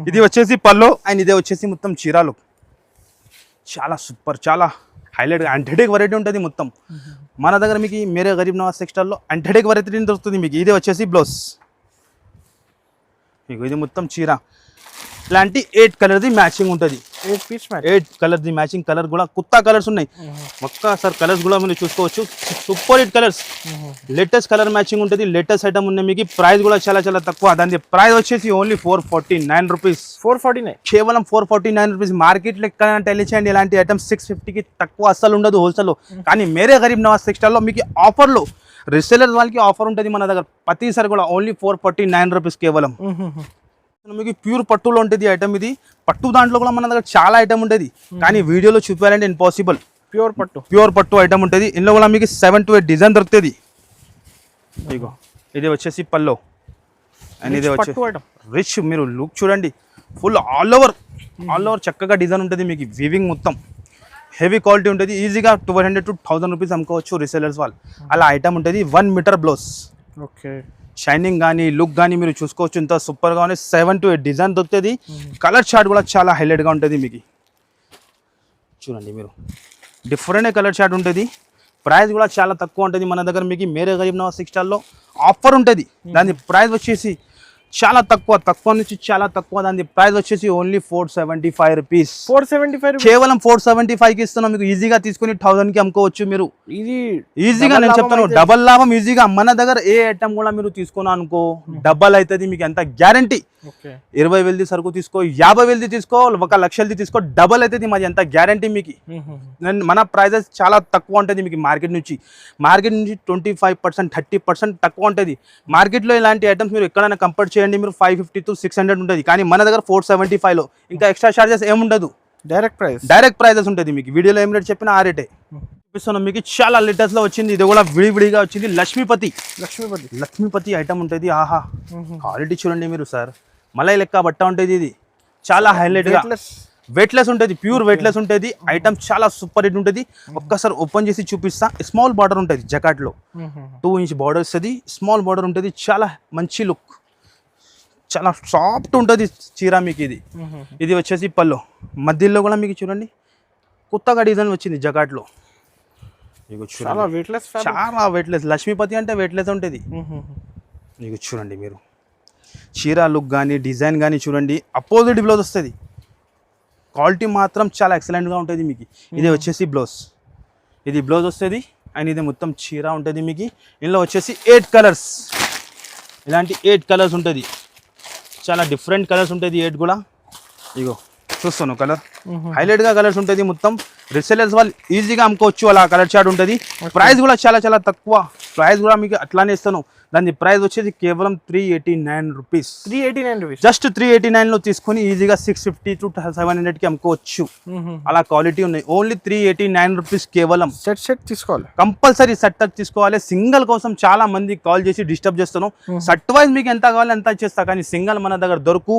ఇది వచ్చేసి పల్లో అండ్ ఇదే వచ్చేసి మొత్తం చీరాలు. చాలా సూపర్, చాలా హైలైట్ గా అంటెటిక్ వెరైటీ ఉంటుంది మొత్తం మన దగ్గర మీకు. మేరే గరీబ్ నవాజ్ టెక్స్టైల్లో అంటెటిక్ వెరైటీ దొరుకుతుంది మీకు. ఇది వచ్చేసి బ్లౌజ్. ఇది మొత్తం చీర. ఇలాంటి 8 కలర్ది మ్యాచింగ్ ఉంటుంది. 8 కలర్ది మ్యాచింగ్. కలర్ కూడా కొత్త కలర్స్ ఉన్నాయి. ఒక్కసారి కలర్స్ కూడా మీరు చూసుకోవచ్చు. Super 8 colours. Latest colour matching ఉంటుంది. లేటెస్ట్ ఐటమ్ ఉన్నాయి మీకు. ప్రైస్ కూడా చాలా చాలా తక్కువ. దాని ప్రైస్ వచ్చేసి ఓన్లీ 449 రూపీస్. 449 కేవలం 449 రూపీస్. మార్కెట్ లెక్క తెలియచేయండి. ఇలాంటి ఐటమ్ 650కి తక్కువ అస్సలు ఉండదు హోల్సేల్లో. కానీ మేరే గరీబ్ నవాజ్ టెక్స్టైల్లో మీకు ఆఫర్లో రీసెలర్స్ వాళ్ళకి ఆఫర్ ఉంటుంది మన దగ్గర ప్రతిసారి కూడా. ఓన్లీ 449 రూపీస్ కేవలం. మీకు ప్యూర్ పట్టులో ఉంటుంది ఐటమ్. ఇది పట్టు దాంట్లో కూడా మన దగ్గర చాలా ఐటమ్ ఉంటుంది. కానీ వీడియోలో చూపించాలంటే ఇంపాసిబుల్. ప్యూర్ పట్టు ఐటమ్ ఉంటుంది. ఇందులో కూడా మీకు 7 to 8 డిజైన్ దొరుకుతుంది. ఇగో ఇది వచ్చేసి పల్లో అండ్ ఇది వచ్చేసి రిచ్. మీరు లుక్ చూడండి. ఫుల్ ఆల్ ఓవర్ చక్కగా డిజైన్ ఉంటుంది మీకు. వీవింగ్ మొత్తం హెవీ క్వాలిటీ ఉంటుంది. ఈజీగా 1200 to 1000 రూపీస్ అమ్ముకోవచ్చు రీసెలర్స్ వాళ్ళు. అలా ఐటమ్ ఉంటుంది. 1 మీటర్ బ్లౌజ్. షైనింగ్ కానీ లుక్ కానీ మీరు చూసుకోవచ్చు. ఇంత సూపర్గా ఉంది. 7 to 8 డిజైన్ దొరుకుతుంది. కలర్ చార్ట్ కూడా చాలా హైలైట్గా ఉంటుంది మీకు. చూడండి మీరు డిఫరెంట్ కలర్ చార్ట్ ఉంటుంది. ప్రైస్ కూడా చాలా తక్కువ ఉంటుంది మన దగ్గర మీకు. మేరే గరీబ్ నవాజ్ టెక్స్టైల్లో ఆఫర్ ఉంటుంది. దాని ప్రైస్ వచ్చేసి చాలా తక్కువ నుంచి చాలా తక్కువ. దాని ప్రైస్ వచ్చేసి ఓన్లీ 475 రూపీస్. 475 కేవలం 475 కి ఇస్తున్నాం మీకు. ఈజీగా తీసుకుని 1000 కి అమ్ముకోవచ్చు మీరు. ఇది ఈజీగా నేను చెప్తాను, డబల్ లాభం ఈజీగా. మన దగ్గర ఏ ఐటమ్ కూడా మీరు తీసుకున్నా అనుకో డబల్ అవుతుంది మీకు, ఎంత గ్యారంటీ. 20,000 సరుకు తీసుకో, 50,000 తీసుకో, 1,00,000 తీసుకో, డబల్ అవుతుంది మాది, ఎంత గ్యారంటీ మీకు. మన ప్రైజెస్ చాలా తక్కువ ఉంటుంది మీకు. మార్కెట్ నుంచి 25% 30% తక్కువ ఉంటుంది. మార్కెట్లో ఇలాంటి ఐటమ్స్ మీరు ఎక్కడైనా కంపేర్ చేయండి మీరు 550 to 600 ఉంటుంది, కానీ మన దగ్గర 475లో ఇంకా ఎక్స్ట్రా చార్జెస్ ఏముండదు. డైరెక్ట్ ప్రైజెస్ ఉంటుంది మీకు. వీడియోలో ఏం రేట్ చెప్పినా ఆ రేటే చూపిస్తున్నాం మీకు. చాలా లీటర్స్ లో వచ్చింది, ఇది కూడా విడివిడిగా వచ్చింది. లక్ష్మీపతి ఐటమ్ ఉంటుంది. ఆహా, క్వాలిటీ చూడండి మీరు సార్. మలై లెక్క బట్ట ఉంటుంది ఇది. చాలా హైలైట్ గా వెయిట్లెస్ ఉంటుంది, ప్యూర్ వెయిట్లెస్ ఉంటుంది. ఐటమ్ చాలా సూపర్ హిట్ ఉంటుంది. ఒక్కసారి ఓపెన్ చేసి చూపిస్తా. స్మాల్ బార్డర్ ఉంటుంది జకాట్ లో, 2 ఇంచ్ బార్డర్ వస్తుంది. స్మాల్ బార్డర్ ఉంటుంది. చాలా మంచి లుక్, చాలా సాఫ్ట్ ఉంటుంది చీర మీకు. ఇది వచ్చేసి పళ్ళు. మధ్యలో కూడా మీకు చూడండి కొత్తగా డిజైన్ వచ్చింది జకాట్ లో. చాలా వెయిట్లెస్. లక్ష్మీపతి అంటే వెయిట్లెస్ ఉంటుంది. మీకు చూడండి మీరు చీర లుక్ కానీ డిజైన్ కానీ చూడండి. అపోజిట్ బ్లౌజ్ వస్తుంది. క్వాలిటీ మాత్రం చాలా ఎక్సలెంట్గా ఉంటుంది మీకు. ఇది వచ్చేసి బ్లౌజ్. ఇది బ్లౌజ్ వస్తుంది అండ్ ఇది మొత్తం చీర ఉంటుంది మీకు. ఇందులో వచ్చేసి 8 కలర్స్. ఇలాంటి 8 కలర్స్ ఉంటుంది. చాలా డిఫరెంట్ కలర్స్ ఉంటుంది 8 కూడా. ఇగో చూస్తాను కలర్ హైలైట్గా కలర్స్ ఉంటుంది. మొత్తం రీసెలర్స్ వాళ్ళు ఈజీగా అమ్ముకోవచ్చు. అలా కలర్ చార్ట్ ఉంటుంది. ప్రైస్ కూడా చాలా తక్కువ. ప్రైస్ కూడా మీకు అట్లానే ఇస్తాను. దాని ప్రైస్ వచ్చేసి కేవలం 389 రూపీస్. జస్ట్ 389లో తీసుకొని ఈజీగా 650 to 700కి అమ్ముకోవచ్చు. అలా క్వాలిటీ ఉన్నాయి. ఓన్లీ 389 రూపీస్ కేవలం. సెట్ తీసుకోవాలి, కంపల్సరీ సెట్ తీసుకోవాలి. సింగిల్ కోసం చాలా మంది కాల్ చేసి డిస్టర్బ్ చేస్తాను. సెట్ వైజ్ మీకు ఎంత కావాలి ఎంత ఇచ్చేస్తా, కానీ సింగిల్ మన దగ్గర దొరుకు.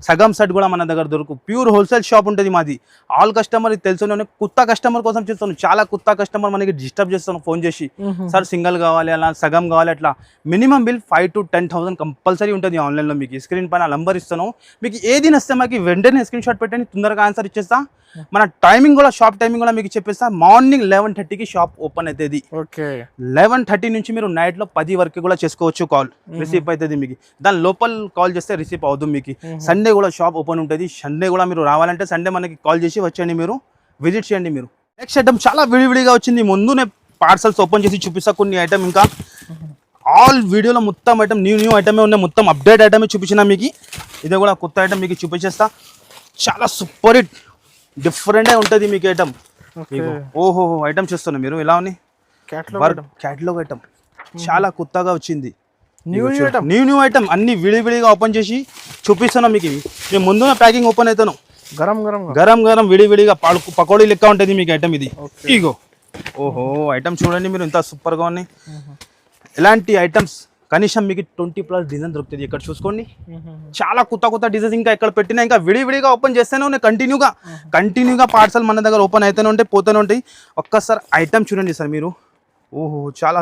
సగం సెట్ కూడా మన దగ్గర దొరుకు. ప్యూర్ హోల్సేల్ షాప్ ఉంటుంది మాది. ఆల్ కస్టమర్ తెలుసు. కొత్త కస్టమర్ కోసం చేస్తాను. చాలా కొత్త కస్టమర్ మనకి డిస్టర్బ్ చేస్తాను ఫోన్ చేసి, సార్ సింగిల్ కావాలి, అలా సగం కావాలి. అట్లా మినిమం బిల్ 5,000 to 10,000 కంపల్సరీ ఉంటుంది ఆన్లైన్లో. మీకు స్క్రీన్ పైన నంబర్ ఇస్తాను. మీకు ఏది నస్తే మాకు వెంటనే స్క్రీన్ షాట్ పెట్టండి, తొందరగా ఆన్సర్ ఇచ్చేస్తా. మన టైమింగ్ కూడా, షాప్ టైమింగ్ కూడా మీకు చెప్పేస్తా. మార్నింగ్ 11:30కి షాప్ ఓపెన్ అవుతుంది. 11:30 నుంచి మీరు నైట్లో 10 వరకు కూడా చేసుకోవచ్చు. కాల్ రిసీవ్ అవుతుంది మీకు. దాని లోపల కాల్ చేస్తే రిసీవ్ అవుతుంది మీకు. సండే కూడా షాప్ ఓపెన్ ఉంటుంది. సండే కూడా మీరు రావాలంటే సండే మనకి కాల్ చేసి వచ్చేయండి, మీరు విజిట్ చేయండి. మీరు నెక్స్ట్ ఐటమ్ చాలా విడివిడిగా వచ్చింది. ముందునే పార్సల్స్ ఓపెన్ చేసి చూపిస్తా కొన్ని ఐటమ్. ఇంకా ఆల్ వీడియోలో మొత్తం ఐటమ్ న్యూ ఐటమే ఉన్నాయి. మొత్తం అప్డేట్ ఐటమే చూపించిన మీకు. ఇది కూడా కొత్త ఐటమ్ మీకు చూపించేస్తా. చాలా సూపర్ హిట్ డిఫరెంట్ ఉంటుంది మీకు ఐటమ్. ఓహో ఐటమ్ చూస్తున్నా మీరు. ఎలా ఉన్నాయి క్యాటలాగ్ ఐటమ్. చాలా కొత్తగా వచ్చింది. న్యూ ఐటమ్ అన్ని విడివిడిగా ఓపెన్ చేసి చూపిస్తున్నాం మీకు. మేము ముందున ప్యాకింగ్ ఓపెన్ అవుతాను. గరం విడివిడిగా పకోడీ లెక్క ఉంటుంది మీకు ఐటమ్ ఇది. ఇగో ఓహో ఐటమ్ చూడండి మీరు, ఎంత సూపర్గా ఉన్నాయి. ఇలాంటి ఐటమ్స్ కనీసం మీకు 20+ డిజైన్ దొరుకుతుంది. ఇక్కడ చూసుకోండి, చాలా కొత్త డిజైన్స్ ఇంకా ఎక్కడ పెట్టినా ఇంకా విడివిడిగా ఓపెన్ చేస్తూనే ఉన్నాయి. కంటిన్యూగా పార్సల్ మన దగ్గర ఓపెన్ అయితేనే ఉంటాయి, పోతూనే ఉంటాయి. ఒక్కసారి ఐటమ్ చూడండి సార్ మీరు. ఓహో చాలా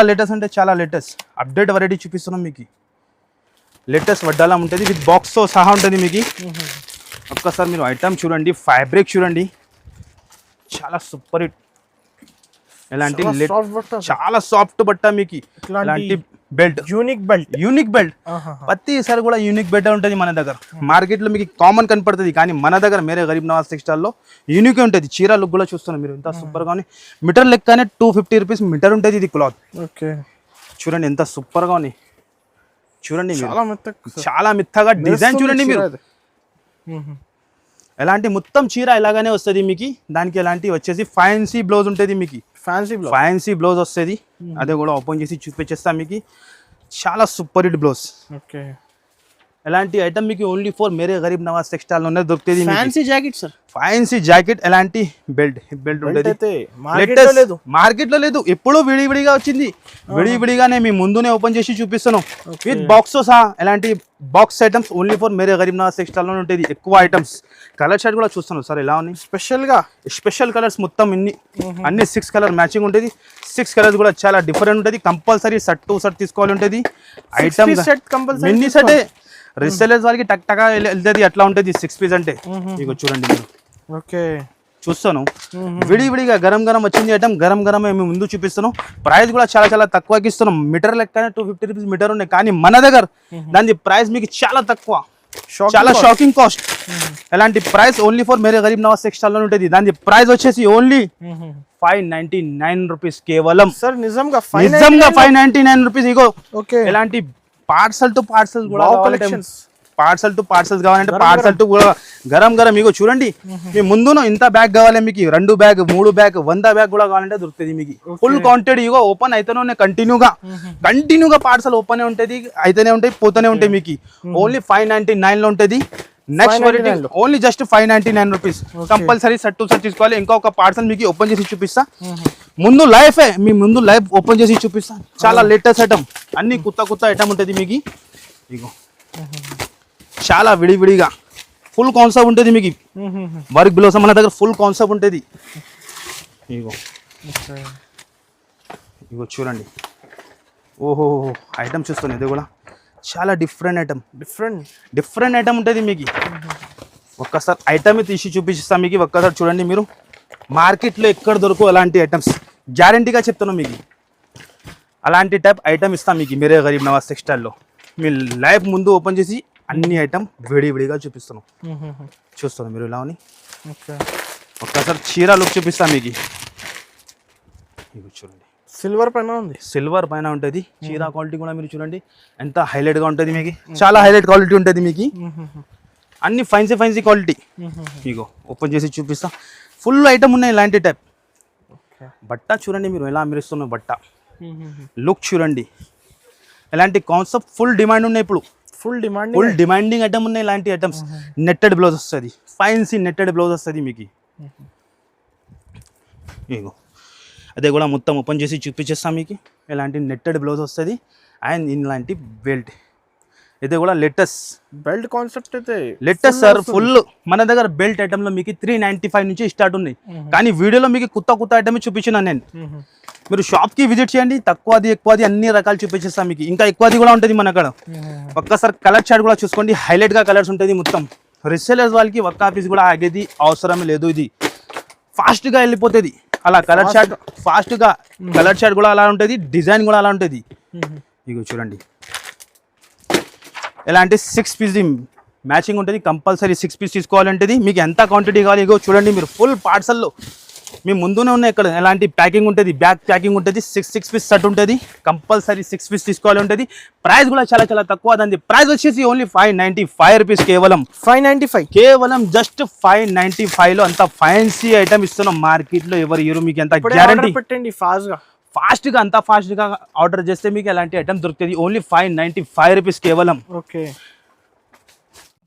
లేటెస్ట్ అంటే చాలా లేటెస్ట్ అప్డేట్ వెరైటీ చూపిస్తున్నాం మీకు. లేటెస్ట్ వడ్డాలా ఉంటుంది, విత్ బాక్స్తో సహా ఉంటుంది మీకు. ఒక్కసారి మీరు ఐటమ్ చూడండి, ఫ్యాబ్రిక్ చూడండి, చాలా సూపర్ హిట్. ఎలాంటి చాలా సాఫ్ట్ బట్ట మీకు. ఇలాంటి బెల్ట్, యూనిక్ బెల్ట్ ప్రతిసారి కూడా యూనిక్ బెల్ట్ ఉంటుంది మన దగ్గర. మార్కెట్ లో మీకు కామన్ కనపడుతుంది, కానీ మన దగ్గర మేరే గరీబ్ నవాజ్ టెక్స్టైల్ లో యూనిక్ ఉంటుంది. చీర లుక్ కూడా చూస్తున్నారు మీరు, ఎంత సూపర్ గా ఉంది. మీటర్ లెక్కనే 250 రూపీస్ మీటర్ ఉంటుంది ఇది క్లాత్. చూడండి ఎంత సూపర్ గా ఉంది. చూడండి చాలా మెత్తగా డిజైన్ చూడండి మీరు. ఎలాంటి మొత్తం చీర ఇలాగానే వస్తుంది మీకు. దానికి ఎలాంటి వచ్చేసి ఫ్యాన్సీ బ్లౌజ్ ఉంటుంది మీకు. ఫ్యాన్సీ బ్లౌజ్ వస్తుంది. అదే కూడా ఓపెన్ చేసి చూపించేస్తా మీకు. చాలా సూపర్ హిట్ బ్లౌజ్. ఎలాంటి ఐటమ్ మీకు only for Mere Garib Nawaz textile లోనే దొరుకుతుంది. ఫ్యాన్సీ జాకెట్ ఎలాంటి బెల్ట్ ఉంటుంది. మార్కెట్ లో లేదు, ఎప్పుడో విడివిడిగా వచ్చింది. విడివిడిగానే మీ ముందునే ఓపెన్ చేసి చూపిస్తాను విత్ బాక్స్ సహా. ఎలాంటి box items only for Mere Garib Nawaz textile లోనే ఉంటుంది. ఎక్కువ ఐటమ్స్ కలర్ షర్ట్ కూడా చూస్తాను సార్ ఎలా ఉన్నాయి. స్పెషల్ కలర్స్ మొత్తం అన్ని 6 కలర్ మ్యాచింగ్ ఉంటుంది. 6 కలర్స్ కూడా చాలా డిఫరెంట్ ఉంటుంది. కంపల్సరీ సెట్ టు సెట్ తీసుకోవాలి ఉంటుంది. ఐటమ్ మినీ సెట్ రీసెలర్స్ వాళ్ళకి టక్ టకా వెళ్తుంది, అట్లా ఉంటుంది 6 పీస్ అంటే. ఇక చూడండి మీరు, చూస్తాను. విడివిడిగా గరం గరం వచ్చింది ఐటమ్, గరం గరం మేము ముందు చూపిస్తాను. ప్రైస్ కూడా చాలా చాలా తక్కువకి ఇస్తున్నాం. మీటర్ లెక్కనే 250 రూపీస్ మీటర్ ఉన్నాయి, కానీ మన దగ్గర దాని ప్రైస్ మీకు చాలా తక్కువ, చాలా షాకింగ్ కాస్ట్. ఎలాంటి price only for Mere Garib Nawaz textile లో ఉంటుంది. దాని ప్రైస్ వచ్చేసి ఓన్లీ 599 రూపీస్ కేవలం. సార్ నిజంగా 599 రూపీస్. ఇగో ఓకే, ఎలాంటి పార్సల్ టు పార్సల్ కూడా కలెక్షన్స్, పార్సల్ టు పార్సల్స్ కావాలంటే పార్సల్ టు కూడా గరం గరం. ఇగో చూడండి, మీ ముందున ఇంత బ్యాగ్ కావాలి మీకు, 2 బ్యాగ్ 3 బ్యాగ్ 100 బ్యాగ్ కూడా కావాలంటే దొరుకుతుంది మీకు. Full quantity. ఇగో ఓపెన్ అయితేనే ఉన్నాయి, కంటిన్యూగా పార్సల్ ఓపెన్ ఉంటది, అయితేనే ఉంటాయి, పోతూనే ఉంటాయి మీకు. ఓన్లీ 599 లో ఉంటది. Next variety only just 599 rupees. Compulsory set to set తీసుకోవాలి. ఇంకొక పార్సల్ మీకు ఓపెన్ చేసి చూపిస్తా. ముందు మీ ముందు లైఫ్ ఓపెన్ చేసి చూపిస్తా. చాలా లేటెస్ట్ ఐటమ్, అన్ని కొత్త ఐటమ్ ఉంటుంది మీకు. ఇగో చాలా విడివిడిగా ఫుల్ కాన్సెప్ట్ ఉంటుంది మీకు. వర్క్ బిలోస్ మన దగ్గర ఫుల్ కాన్సెప్ట్ ఉంటుంది. ఇగో చూడండి, ఓహో ఐటమ్ చూస్తాను. ఇది కూడా చాలా డిఫరెంట్ ఐటమ్, డిఫరెంట్ ఐటమ్ ఉంటుంది మీకు. ఒక్కసారి ఐటమ్ తీసి చూపిస్తాను మీకు. ఒక్కసారి చూడండి మీరు, మార్కెట్లో ఎక్కడ దొరకవు అలాంటి ఐటమ్స్, గ్యారంటీగా చెప్తాను మీకు. అలాంటి టైప్ ఐటమ్ ఇస్తాను మీకు మేరే గరీబ్ నవాజ్ టెక్స్టైల్లో. మీ లైఫ్ ముందు ఓపెన్ చేసి అన్ని ఐటమ్ విడివిడిగా చూపిస్తాను. చూస్తాను మీరు ఇలా అని. ఒక్కసారి చీర లుక్ చూపిస్తాను మీకు. ఇవి చూడండి, సిల్వర్ పైన ఉంది, సిల్వర్ పైన ఉంటుంది. చీర క్వాలిటీ కూడా మీరు చూడండి ఎంత హైలైట్ గా ఉంటుంది మీకు. చాలా హైలైట్ క్వాలిటీ ఉంటుంది మీకు, అన్ని ఫైన్సీ క్వాలిటీ. ఇగో ఓపెన్ చేసి చూపిస్తా. ఫుల్ ఐటమ్ ఉన్నాయి ఇలాంటి టైప్. బట్ట చూడండి మీరు ఎలా మెరుస్తున్న బట్ట, లుక్ చూడండి. ఇలాంటి కాన్సెప్ట్ ఫుల్ డిమాండ్ ఉన్నాయి ఇప్పుడు, ఫుల్ డిమాండింగ్ ఐటమ్ ఉన్నాయి ఇలాంటి ఐటమ్స్. నెట్టెడ్ బ్లౌజ్ వస్తుంది, ఫైన్సీ నెట్టెడ్ బ్లౌజ్ వస్తుంది మీకు. ఇగో అదే కూడా మొత్తం ఓపెన్ చేసి చూపించేస్తాం మీకు. ఇలాంటి నెట్టెడ్ బ్లౌజ్ వస్తుంది అండ్ ఇలాంటి బెల్ట్. ఇది కూడా లేటెస్ట్ బెల్ట్ కాన్సెప్ట్ అయితే లేటెస్ట్ సార్. ఫుల్ మన దగ్గర బెల్ట్ ఐటమ్ లో మీకు 395 నుంచి స్టార్ట్ ఉన్నాయి, కానీ వీడియోలో మీకు కొత్త ఐటమ్ చూపించిన నేను. మీరు షాప్ కి విజిట్ చేయండి, తక్కువది ఎక్కువది అన్ని రకాలు చూపించేస్తాం మీకు. ఇంకా ఎక్కువది కూడా ఉంటుంది మన అక్కడ. ఒక్కసారి కలర్ చార్ట్ కూడా చూసుకోండి, హైలైట్ గా కలర్స్ ఉంటుంది మొత్తం. రీసేలర్స్ వాళ్ళకి ఒక్క ఆఫీస్ కూడా ఆగేది అవసరం లేదు. ఇది ఫాస్ట్ గా వెళ్ళిపోతుంది అలా. కలర్ చార్ట్ ఫాస్ట్ గా, కలర్ చార్ట్ కూడా అలా ఉంటుంది, డిజైన్ కూడా అలా ఉంటుంది. ఇగో చూడండి, ఇలాంటి 6 పీస్ మ్యాచింగ్ ఉంటుంది. కంపల్సరీ 6 పీస్ తీసుకోవాలంటది. మీకు ఎంత క్వాంటిటీ కావాలి ఇగో చూడండి మీరు. ఫుల్ పార్సల్లో మీ ముందునే ఉన్నాయి. ఇక్కడ ఎలాంటి ప్యాకింగ్ ఉంటుంది, బ్యాక్ ప్యాకింగ్ ఉంటుంది. 6 పీస్ సెట్ ఉంటుంది. కంపల్సరీ 6 పీస్ తీసుకోవాలి ఉంటుంది. ప్రైస్ కూడా చాలా చాలా తక్కువ. దాని ప్రైస్ వచ్చేసి ఓన్లీ 595 రూపీస్. కేవలం 595, కేవలం జస్ట్ 595 లో అంత ఫ్యాన్సీ ఐటమ్ ఇస్తున్నాం. మార్కెట్ లో ఎవరు ఇయరు మీకు. ఎంత గ్యారంటీ పెట్టండి ఫాస్ట్ గా అంత ఫాస్ట్ గా ఆర్డర్ చేస్తే మీకు ఎలాంటి ఐటమ్ దొరుకుతుంది. ఓన్లీ 595 రూపీస్ కేవలం. ఓకే,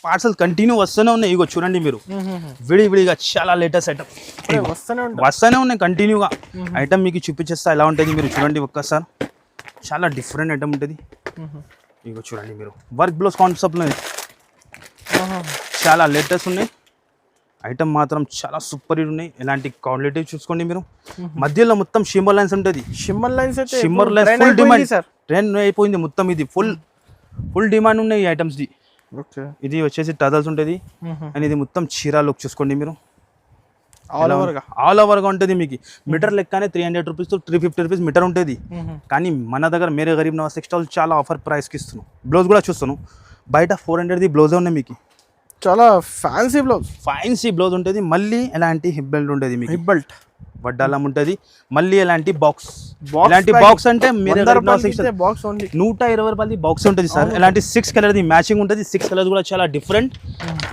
పార్సల్ కంటిన్యూ వస్తూనే ఉన్నాయి. ఇగో చూడండి మీరు, విడివిడిగా చాలా లేటెస్ట్ ఐటమ్ వస్తూనే ఉన్నాయి కంటిన్యూగా. ఐటమ్ మీకు చూపించేస్తా ఎలా ఉంటుంది మీరు చూడండి ఒక్కసారి. చాలా డిఫరెంట్ ఐటమ్ ఉంటుంది. ఇగో చూడండి మీరు, వర్క్ బ్లౌజ్ కాన్సెప్ట్లో చాలా లేటెస్ట్ ఉన్నాయి. ఐటమ్ మాత్రం చాలా సూపర్ ఉన్నాయి. ఇలాంటి క్వాలిటీ చూసుకోండి మీరు. మధ్యలో మొత్తం షిమ్మర్ లైన్స్ ఉంటుంది. Shimmer lines full demand, trend అయిపోయింది మొత్తం. ఇది ఫుల్ డిమాండ్ ఉన్నాయి ఈ ఐటమ్స్ ది. ఇది వచ్చేసి టజల్స్ ఉంటుంది అండ్ ఇది మొత్తం చీర లుక్ చూసుకోండి మీరు. ఆల్ ఓవర్ గా ఉంటుంది మీకు. మీటర్ లెక్కనే 300 రూపీస్ 350 రూపీస్ మీటర్ ఉంటుంది. కానీ మన దగ్గర మేరే గరీబ్ నవాజ్ టెక్స్టైల్ చాలా ఆఫర్ ప్రైస్కి ఇస్తున్నాం. బ్లౌజ్ కూడా చూస్తాను, బయట 400 బ్లౌజ్ ఉన్నాయి మీకు. చాలా ఫ్యాన్సీ బ్లౌజ్ ఉంటుంది. మళ్ళీ ఎలాంటి హిప్ బెల్ట్ ఉంటుంది మీకు. హిప్ బెల్ట్ వడ్డాలం ఉంటుంది. మళ్ళీ ఎలాంటి బాక్స్ అంటే మీరు 120 రూపాయలది బాక్స్ ఉంటుంది సార్. ఇలాంటి 6 కలర్ది మ్యాచింగ్ ఉంటుంది. 6 కలర్స్ కూడా చాలా డిఫరెంట్.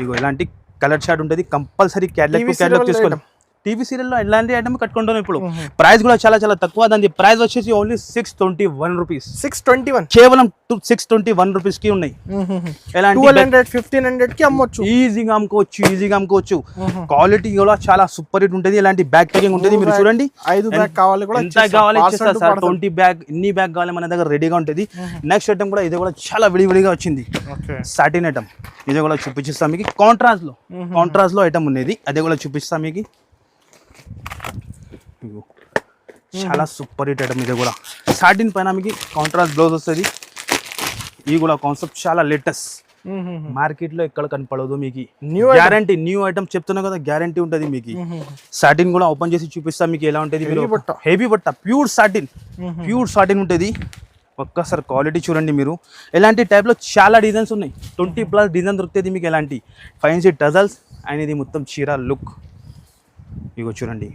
ఇగో ఇలాంటి కలర్ షార్ట్ ఉంటుంది. కంపల్సరీ క్యాటలాగ్ తీసుకోండి. టీవీ సీరియల్లో ఇలాంటి ఐటమ్ కట్టుకుంటాను ఇప్పుడు. ప్రైస్ కూడా చాలా చాలా తక్కువ. దాని ప్రైస్ వచ్చేసి ఓన్లీ 621 రూపీస్. 621 కేవలం 621 రూపీస్ కి ఉన్నాయి. 1200-1500 కి అమ్మొచ్చు, ఈజీగా అమ్ముకోవచ్చు. క్వాలిటీ కూడా చాలా సూపర్ హిట్ ఉంటుంది. ఇలాంటి బ్యాగ్ ప్యాకింగ్ ఉంటుంది. మీరు చూడండి, 5 బ్యాగ్ కావాలి కూడా ఎంత కావాలి ఇచ్చేస్తారు సార్. 20 బ్యాగ్ ఎన్ని బ్యాగ్ కావాలి మన దగ్గర రెడీగా ఉంటుంది. నెక్స్ట్ ఐటమ్ కూడా ఇది కూడా చాలా విడివిడిగా వచ్చింది. సాటిన్ ఐటమ్ ఇది కూడా చూపించిస్తాం మీకు. కాంట్రాస్ట్ లో ఐటమ్ ఉన్నది, అదే కూడా చూపిస్తాం మీకు. చాలా సూపర్ హిట్ ఐటమ్ ఇది కూడా. సాటిన్ పైన మీకు కాంట్రాస్ట్ బ్లౌజ్ వస్తుంది. ఇది కూడా కాన్సెప్ట్ చాలా లేటెస్ట్. మార్కెట్ లో ఎక్కడ కనపడదు మీకు. New గ్యారంటీ, న్యూ ఐటమ్ చెప్తున్నా కదా, గ్యారంటీ ఉంటది మీకు. సాటిన్ కూడా ఓపెన్ చేసి చూపిస్తా మీకు ఎలా ఉంటది. హెవీ బట్ట, ప్యూర్ సాటిన్ ఉంటది. ఒక్కసారి క్వాలిటీ చూడండి మీరు. ఎలాంటి టైప్లో చాలా డిజైన్స్ ఉన్నాయి, 20+ డిజైన్ దొరుకుతుంది మీకు. ఎలాంటి ఫైన్సీ టజల్స్ అనేది మొత్తం చీర లుక్. ఇగో చూడండి,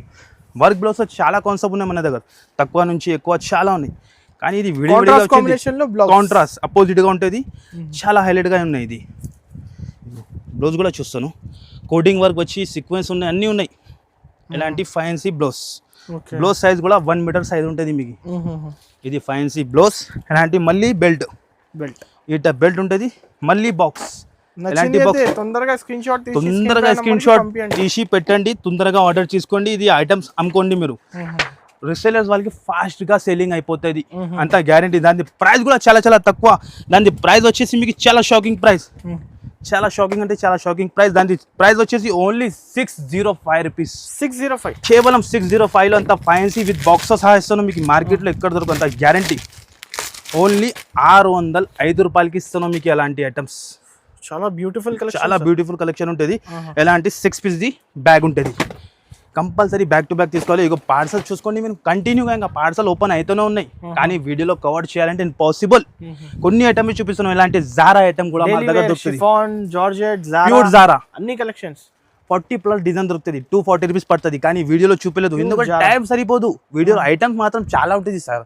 వర్క్ బ్లౌజ్ చాలా కాన్సెప్ట్ ఉన్నాయి మన దగ్గర, తక్కువ నుంచి ఎక్కువ చాలా ఉన్నాయి. కానీ ఇది విడివిడిగా కాంట్రాస్ట్ అపోజిట్ గా ఉంటుంది, చాలా హైలైట్ గా ఉన్నాయి. ఇది బ్లౌజ్ కూడా చూస్తాను, కోటింగ్ వర్క్ వచ్చి సీక్వెన్స్ ఉన్నాయి, అన్నీ ఉన్నాయి. ఎలాంటి ఫైన్సీ బ్లౌజ్ సైజ్ కూడా 1 మీటర్ సైజ్ ఉంటుంది మీకు. ఇది ఫైన్సీ బ్లౌజ్. ఎలాంటి మళ్ళీ బెల్ట్ ఇట బెల్ట్ ఉంటుంది, మళ్ళీ బాక్స్. ఎలాంటి బాక్స్ తొందరగా స్క్రీన్ షాట్ తీసి పెట్టండి, తొందరగా ఆర్డర్ చేసుకోండి. ఇది ఐటమ్స్ అమ్ముకోండి మీరు. రీసేలర్స్ వాళ్ళకి ఫాస్ట్ గా సెల్లింగ్ అయిపోతుంది, అంత గ్యారంటీ. దాని ప్రైస్ కూడా చాలా చాలా తక్కువ. దాని ప్రైస్ వచ్చేసి మీకు చాలా షాకింగ్ ప్రైస్, చాలా షాకింగ్ అంటే చాలా షాకింగ్ ప్రైస్. దాని ప్రైస్ వచ్చేసి ఓన్లీ 605 రూపీస్. 605 కేవలం 605లో అంత ఫైన్సీ విత్ బాక్సెస్ సహా ఇస్తాను మీకు. మార్కెట్లో ఎక్కడ దొరకదు అంత గ్యారంటీ. ఓన్లీ 605 రూపాయలకి ఇస్తున్నాం మీకు అలాంటి ఐటమ్స్. చాలా బ్యూటిఫుల్ కలెక్షన్ ఉంటుంది. ఎలాంటి 6 పీస్ ది బ్యాగ్ ఉంటుంది. కంపల్సరీ బ్యాక్ టు బ్యాక్ తీసుకోవాలి. ఇక పార్సల్ చూసుకోండి మీరు, కంటిన్యూగా ఇంకా పార్సల్ ఓపెన్ అవుతూనే ఉన్నాయి. కానీ వీడియోలో కవర్ చేయాలంటే ఇంపాసిబుల్. కొన్ని ఐటమ్ చూపిస్తున్నాం. ఇలాంటి జారా ఐటమ్ కూడా మన దగ్గర దొరుకుతుంది. ప్యూర్ జారా అన్ని కలెక్షన్స్ 40+ డిజైన్ దొరుకుతుంది. 240 రూపీస్ పడుతుంది. కానీ వీడియోలో చూపలేదు, ఎందుకంటే టైం సరిపోదు. వీడియోలో ఐటమ్స్ మాత్రం చాలా ఉంటుంది సార్.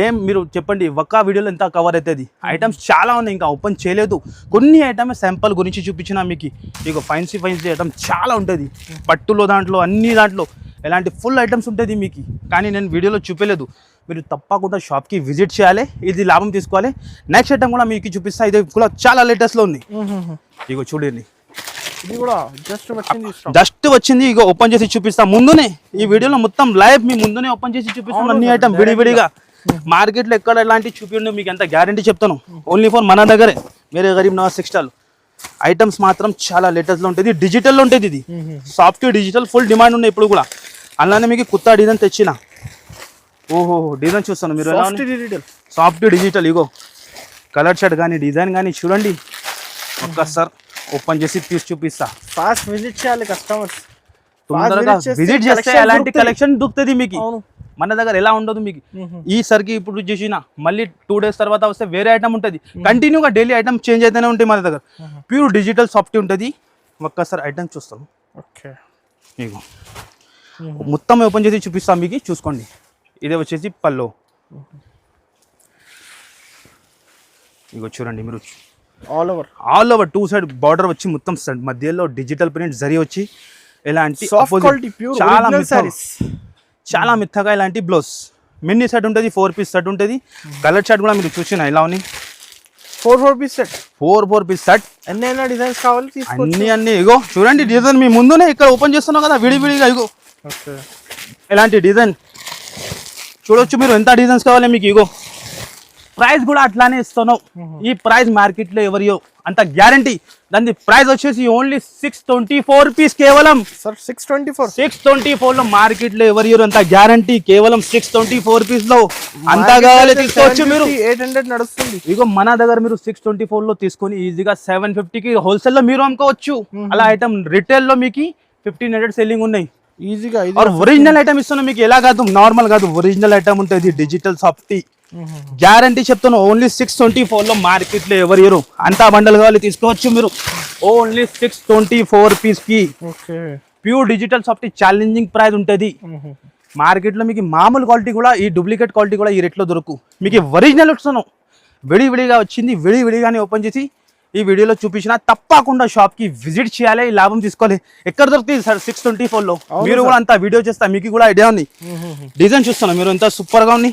ఏం మీరు చెప్పండి, ఒక్క వీడియోలో ఎంత కవర్ అవుతుంది? ఐటమ్స్ చాలా ఉన్నాయి, ఇంకా ఓపెన్ చేయలేదు. కొన్ని ఐటమ్స్ శాంపుల్ గురించి చూపించిన మీకు. ఇక ఫైన్సీ ఐటమ్ చాలా ఉంటుంది, పట్టులో దాంట్లో అన్ని దాంట్లో ఎలాంటి ఫుల్ ఐటమ్స్ ఉంటుంది మీకు. కానీ నేను వీడియోలో చూపలేదు. మీరు తప్పకుండా షాప్కి విజిట్ చేయాలి, ఇది లాభం తీసుకోవాలి. నెక్స్ట్ ఐటమ్ కూడా మీకు చూపిస్తా. ఇది కూడా చాలా లేటెస్ట్లో ఉంది. ఇగో చూడండి, ఇది కూడా జస్ట్ వచ్చింది. ఇక ఓపెన్ చేసి చూపిస్తా ముందునే. ఈ వీడియోలో మొత్తం లైవ్ మీ ముందునే ఓపెన్ చేసి చూపిస్తాం. అన్ని ఐటమ్ విడివిడిగా. మార్కెట్ లో ఎక్కడ ఎలాంటి చూపించండి మీకు, ఎంత గ్యారంటీ చెప్తాను. ఓన్లీ ఫర్ మన దగ్గరే మేరే గరీబ్ నవాజ్ టెక్స్టైల్. ఐటమ్స్ మాత్రం చాలా లేటెస్ట్ లో ఉంటుంది, డిజిటల్ లో ఉంటుంది. ఇది సాఫ్ట్ డిజిటల్ ఫుల్ డిమాండ్ ఉన్నాయి ఇప్పుడు కూడా. అలానే మీకు కొత్త డిజైన్ తెచ్చిన. ఓహో డిజైన్ చూస్తాను మీరు, సాఫ్ట్ డిజిటల్. ఇగో కలర్ షర్ట్ కానీ డిజైన్ కానీ చూడండి. ఒక్కసారి ఓపెన్ చేసి తీసి చూపిస్తా. ఫాస్ట్ విజిట్ చేయాలి కస్టమర్స్, తొందరగా విజిట్ చేస్తే అలాంటి కలెక్షన్ దొరుకుతుంది మీకు. మన దగ్గర ఎలా ఉండదు మీకు. ఈసారికి ఇప్పుడు చూసిన మళ్ళీ 2 డేస్ తర్వాత వస్తే వేరే ఐటమ్ ఉంటుంది. కంటిన్యూగా డైలీ ఐటమ్ చేంజ్ అయితేనే ఉంటాయి మన దగ్గర. ప్యూర్ డిజిటల్ సాఫ్ట్ ఉంటుంది. ఒక్కసారి ఐటమ్ చూస్తాం. ఇగో మొత్తం ఓపెన్ చేసి చూపిస్తాం మీకు, చూసుకోండి. ఇదే వచ్చేసి పల్లో. ఇగో చూడండి మీరు, ఆల్ ఓవర్ 2 సైడ్ బార్డర్ వచ్చి మొత్తం మధ్యలో డిజిటల్ ప్రింట్ జరీ వచ్చి ఇలాంటి చాలా మెత్తగా ఇలాంటి బ్లౌజ్. మినీ సెట్ ఉంటుంది, 4 పీస్ సెట్ ఉంటుంది. కలర్ షర్ట్ కూడా మీరు చూసిన ఇలా ఉన్నాయి. 4 పీస్ సెట్, 4 పీస్ సెట్. ఎన్నైనా డిజైన్స్ కావాలి అన్ని. ఇగో చూడండి డిజైన్ మీ ముందునే ఇక్కడ ఓపెన్ చేస్తున్నాం కదా విడివిడిగా. ఇగో ఇలాంటి డిజైన్ చూడొచ్చు మీరు, ఎంత డిజైన్స్ కావాలి మీకు. ఇగో ప్రైస్ కూడా అట్లానే ఇస్తున్నావు. ఈ ప్రైస్ మార్కెట్ లో ఎవరియో అంత గ్యారంటీ. దాని ప్రైస్ వచ్చేసి ఓన్లీ 624 రూపీస్ కేవలం. 624 లో మార్కెట్ లో ఎవరియో అంత గ్యారంటీ. కేవలం 624 రూపీస్ లో అంతా కావాలి తీసుకోవచ్చు మీరు. 800 నడుస్తుంది. ఇగో మన దగ్గర మీరు 624 లో తీసుకొని ఈజీగా 750కి హోల్సేల్ లో మీరు అమ్ముకోవచ్చు. అలా ఐటమ్ రిటైల్ లో మీకు 1500 సెల్లింగ్ ఉన్నాయి ఈజీగా. ఒరిజినల్ ఐటమ్ ఇస్తున్నాం మీకు. ఎలా కాదు, నార్మల్ కాదు, ఒరిజినల్ ఐటమ్ ఉంటుంది. డిజిటల్ సాఫ్టీ గ్యారంటీ చెప్తాను. ఓన్లీ 624 లో మార్కెట్ లో ఎవరు ఇయరు. అంతా బండల్ కావాలి తీసుకోవచ్చు మీరు. ఓన్లీ 624 రూపీస్ కి pure digital softy. Challenging price ఉంటుంది మార్కెట్ లో మీకు. మామూలు క్వాలిటీ కూడా, ఈ డూప్లికేట్ క్వాలిటీ కూడా ఈ రేట్లో దొరకు మీకు. ఒరిజినల్ ఇస్తున్నాం. విడివిడిగా వచ్చింది, విడివిడిగానే ఓపెన్ చేసి ఈ వీడియోలో చూపించిన. తప్పకుండా షాప్ కి విజిట్ చేయాలి, లాభం తీసుకోవాలి. ఎక్కడ దొరుకుతుంది సార్ 624 లో? మీరు కూడా అంతా వీడియో చేస్తా, మీకు కూడా ఐడియా ఉంది. డిజైన్ చూస్తున్నా మీరు, ఎంత సూపర్ గా ఉంది.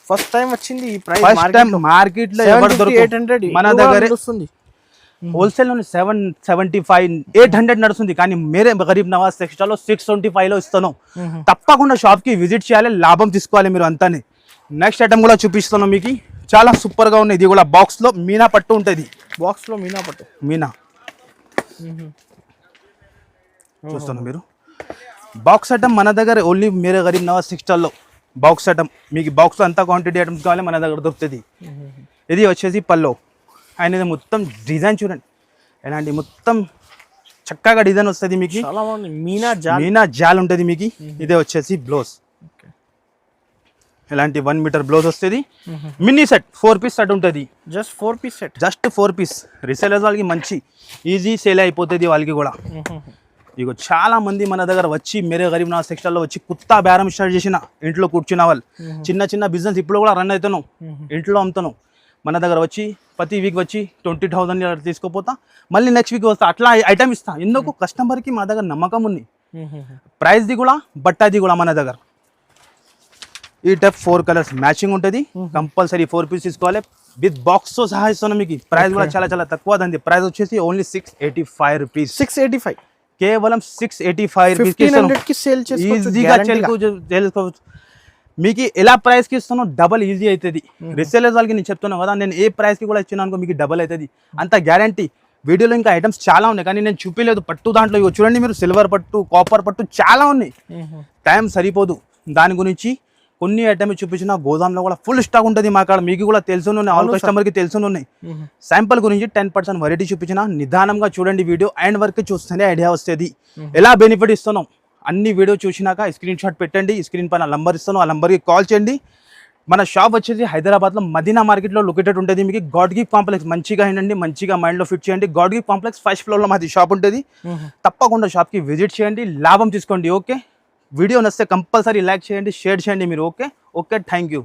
ఫస్ట్ టైం వచ్చింది ఈ ప్రైస్. ఫస్ట్ టైం మార్కెట్ లో ఎవరు దొరుకుతుంది? మన దగ్గర హోల్సేల్ లో 775 800 నడుస్తుంది. కానీ మేరే గరీబ్ నవాజ్ టెక్స్టైల్ లో 625 లో ఇస్తాను. తప్పకుండా షాప్ కి విజిట్ చేయాలి, లాభం తీసుకోవాలి మీరు అంతానే. నెక్స్ట్ ఐటమ్ కూడా చూపిస్తున్నాం మీకు, చాలా సూపర్ గా ఉన్నాయి. ఇది కూడా బాక్స్ లో మీనా పట్టు ఉంటుంది. బాక్స్ లో మీనా పట్టు, మీనా చూస్తున్నాం మీరు. బాక్స్ ఐటమ్ మన దగ్గర ఓన్లీ మేరే గరీబ్ నవాజ్ టెక్స్టైల్ లో బాక్స్ ఐటమ్ మీకు. బాక్స్ లో అంతా క్వాంటిటీ ఐటమ్స్ కావాలి మన దగ్గర దొరుకుతుంది. ఇది వచ్చేసి పల్లో. అనేది మొత్తం డిజైన్ చూడండి ఎలాంటి మొత్తం చక్కగా డిజైన్ వస్తుంది మీకు. చాలా బాగుంది. మీనా జాల్ ఉంటుంది మీకు. ఇదే వచ్చేసి బ్లౌజ్. ఇలాంటి 1 మీటర్ బ్లౌజ్ వస్తుంది. మినీ సెట్ 4 పీస్ సెట్ ఉంటుంది. Just 4 piece set. Just 4 piece. Resellers వాళ్ళకి మంచి ఈజీ సేల్ అయిపోతుంది వాళ్ళకి కూడా. ఇగో చాలా మంది మన దగ్గర వచ్చి మేరే గరీబ్ నవాజ్ టెక్స్టైల్లో వచ్చి కొత్త బేరం స్టార్ట్ చేసిన ఇంట్లో కూర్చున్న వాళ్ళు చిన్న చిన్న బిజినెస్ ఇప్పుడు కూడా రన్ అవుతాను, ఇంట్లో అమ్ముతాను. మన దగ్గర వచ్చి ప్రతి వీక్ వచ్చి 20,000 తీసుకోపోతా, మళ్ళీ నెక్స్ట్ వీక్ వస్తా, అట్లా ఐటమ్ ఇస్తా. ఎందుకు కస్టమర్కి మా దగ్గర నమ్మకం ఉంది. ప్రైస్ది కూడా బట్టాది కూడా మన దగ్గర. ఈ టైప్ 4 కలర్స్ మ్యాచింగ్ ఉంటుంది. కంపల్సరీ 4 పీస్ తీసుకోవాలి. విత్ బాక్స్తో సహా ఇస్తున్నాం మీకు. ప్రైస్ కూడా చాలా చాలా తక్కువ దండి. ప్రైస్ వచ్చేసి ఓన్లీ 685 రూపీస్. 685 కేవలం 685 రూపీస్ సేల్ ఈజీగా చేసుకోవచ్చు. మీకు ఎలా ప్రైస్కి ఇస్తానో డబల్ ఈజీ అవుతుంది. రీసేలర్స్ వాళ్ళకి నేను చెప్తున్నాను కదా, నేను ఏ ప్రైస్కి కూడా ఇచ్చినా అనుకో మీకు డబల్ అవుతుంది, అంత గ్యారంటీ. వీడియోలో ఇంకా ఐటమ్స్ చాలా ఉన్నాయి కానీ నేను చూపించలేదు. పట్టు దాంట్లో ఇవి చూడండి మీరు, సిల్వర్ పట్టు, కాపర్ పట్టు చాలా ఉన్నాయి. టైం సరిపోదు. దాని గురించి కొన్ని ఐటమ్ చూపించిన గోదాంలో కూడా ఫుల్ స్టాక్ ఉంటుంది మా కాడ. మీకు కూడా తెలుసు ఉన్నాయి, ఆల్ కస్టమర్కి తెలుసు ఉన్నాయి. శాంపుల్ గురించి 10% వెరైటీ చూపించిన. నిదానంగా చూడండి వీడియో, అండ్ వరకు చూస్తేనే ఐడియా వస్తుంది ఎలా బెనిఫిట్ ఇస్తున్నాం. అన్ని వీడియో చూసినాక స్క్రీన్ షాట్ పెట్టండి. స్క్రీన్ పైన నంబర్ ఇస్తాను, ఆ నంబర్కి కాల్ చేయండి. మన షాప్ వచ్చేసి హైదరాబాద్లో మదీనా మార్కెట్లో లొకేటెడ్ ఉంటుంది. మీకు గాడ్ గిఫ్ట్ కాంప్లెక్స్ మంచిగా ఏంటండి, మంచిగా మైండ్లో ఫిట్ చేయండి. గాడ్ గిఫ్ట్ కాంప్లెక్స్ 1st ఫ్లోర్లో మాది షాప్ ఉంటుంది. తప్పకుండా షాప్కి విజిట్ చేయండి, లాభం తీసుకోండి. ఓకే, వీడియో నచ్చితే కంపల్సరీ లైక్ చేయండి, షేర్ చేయండి మీరు. Okay, thank you.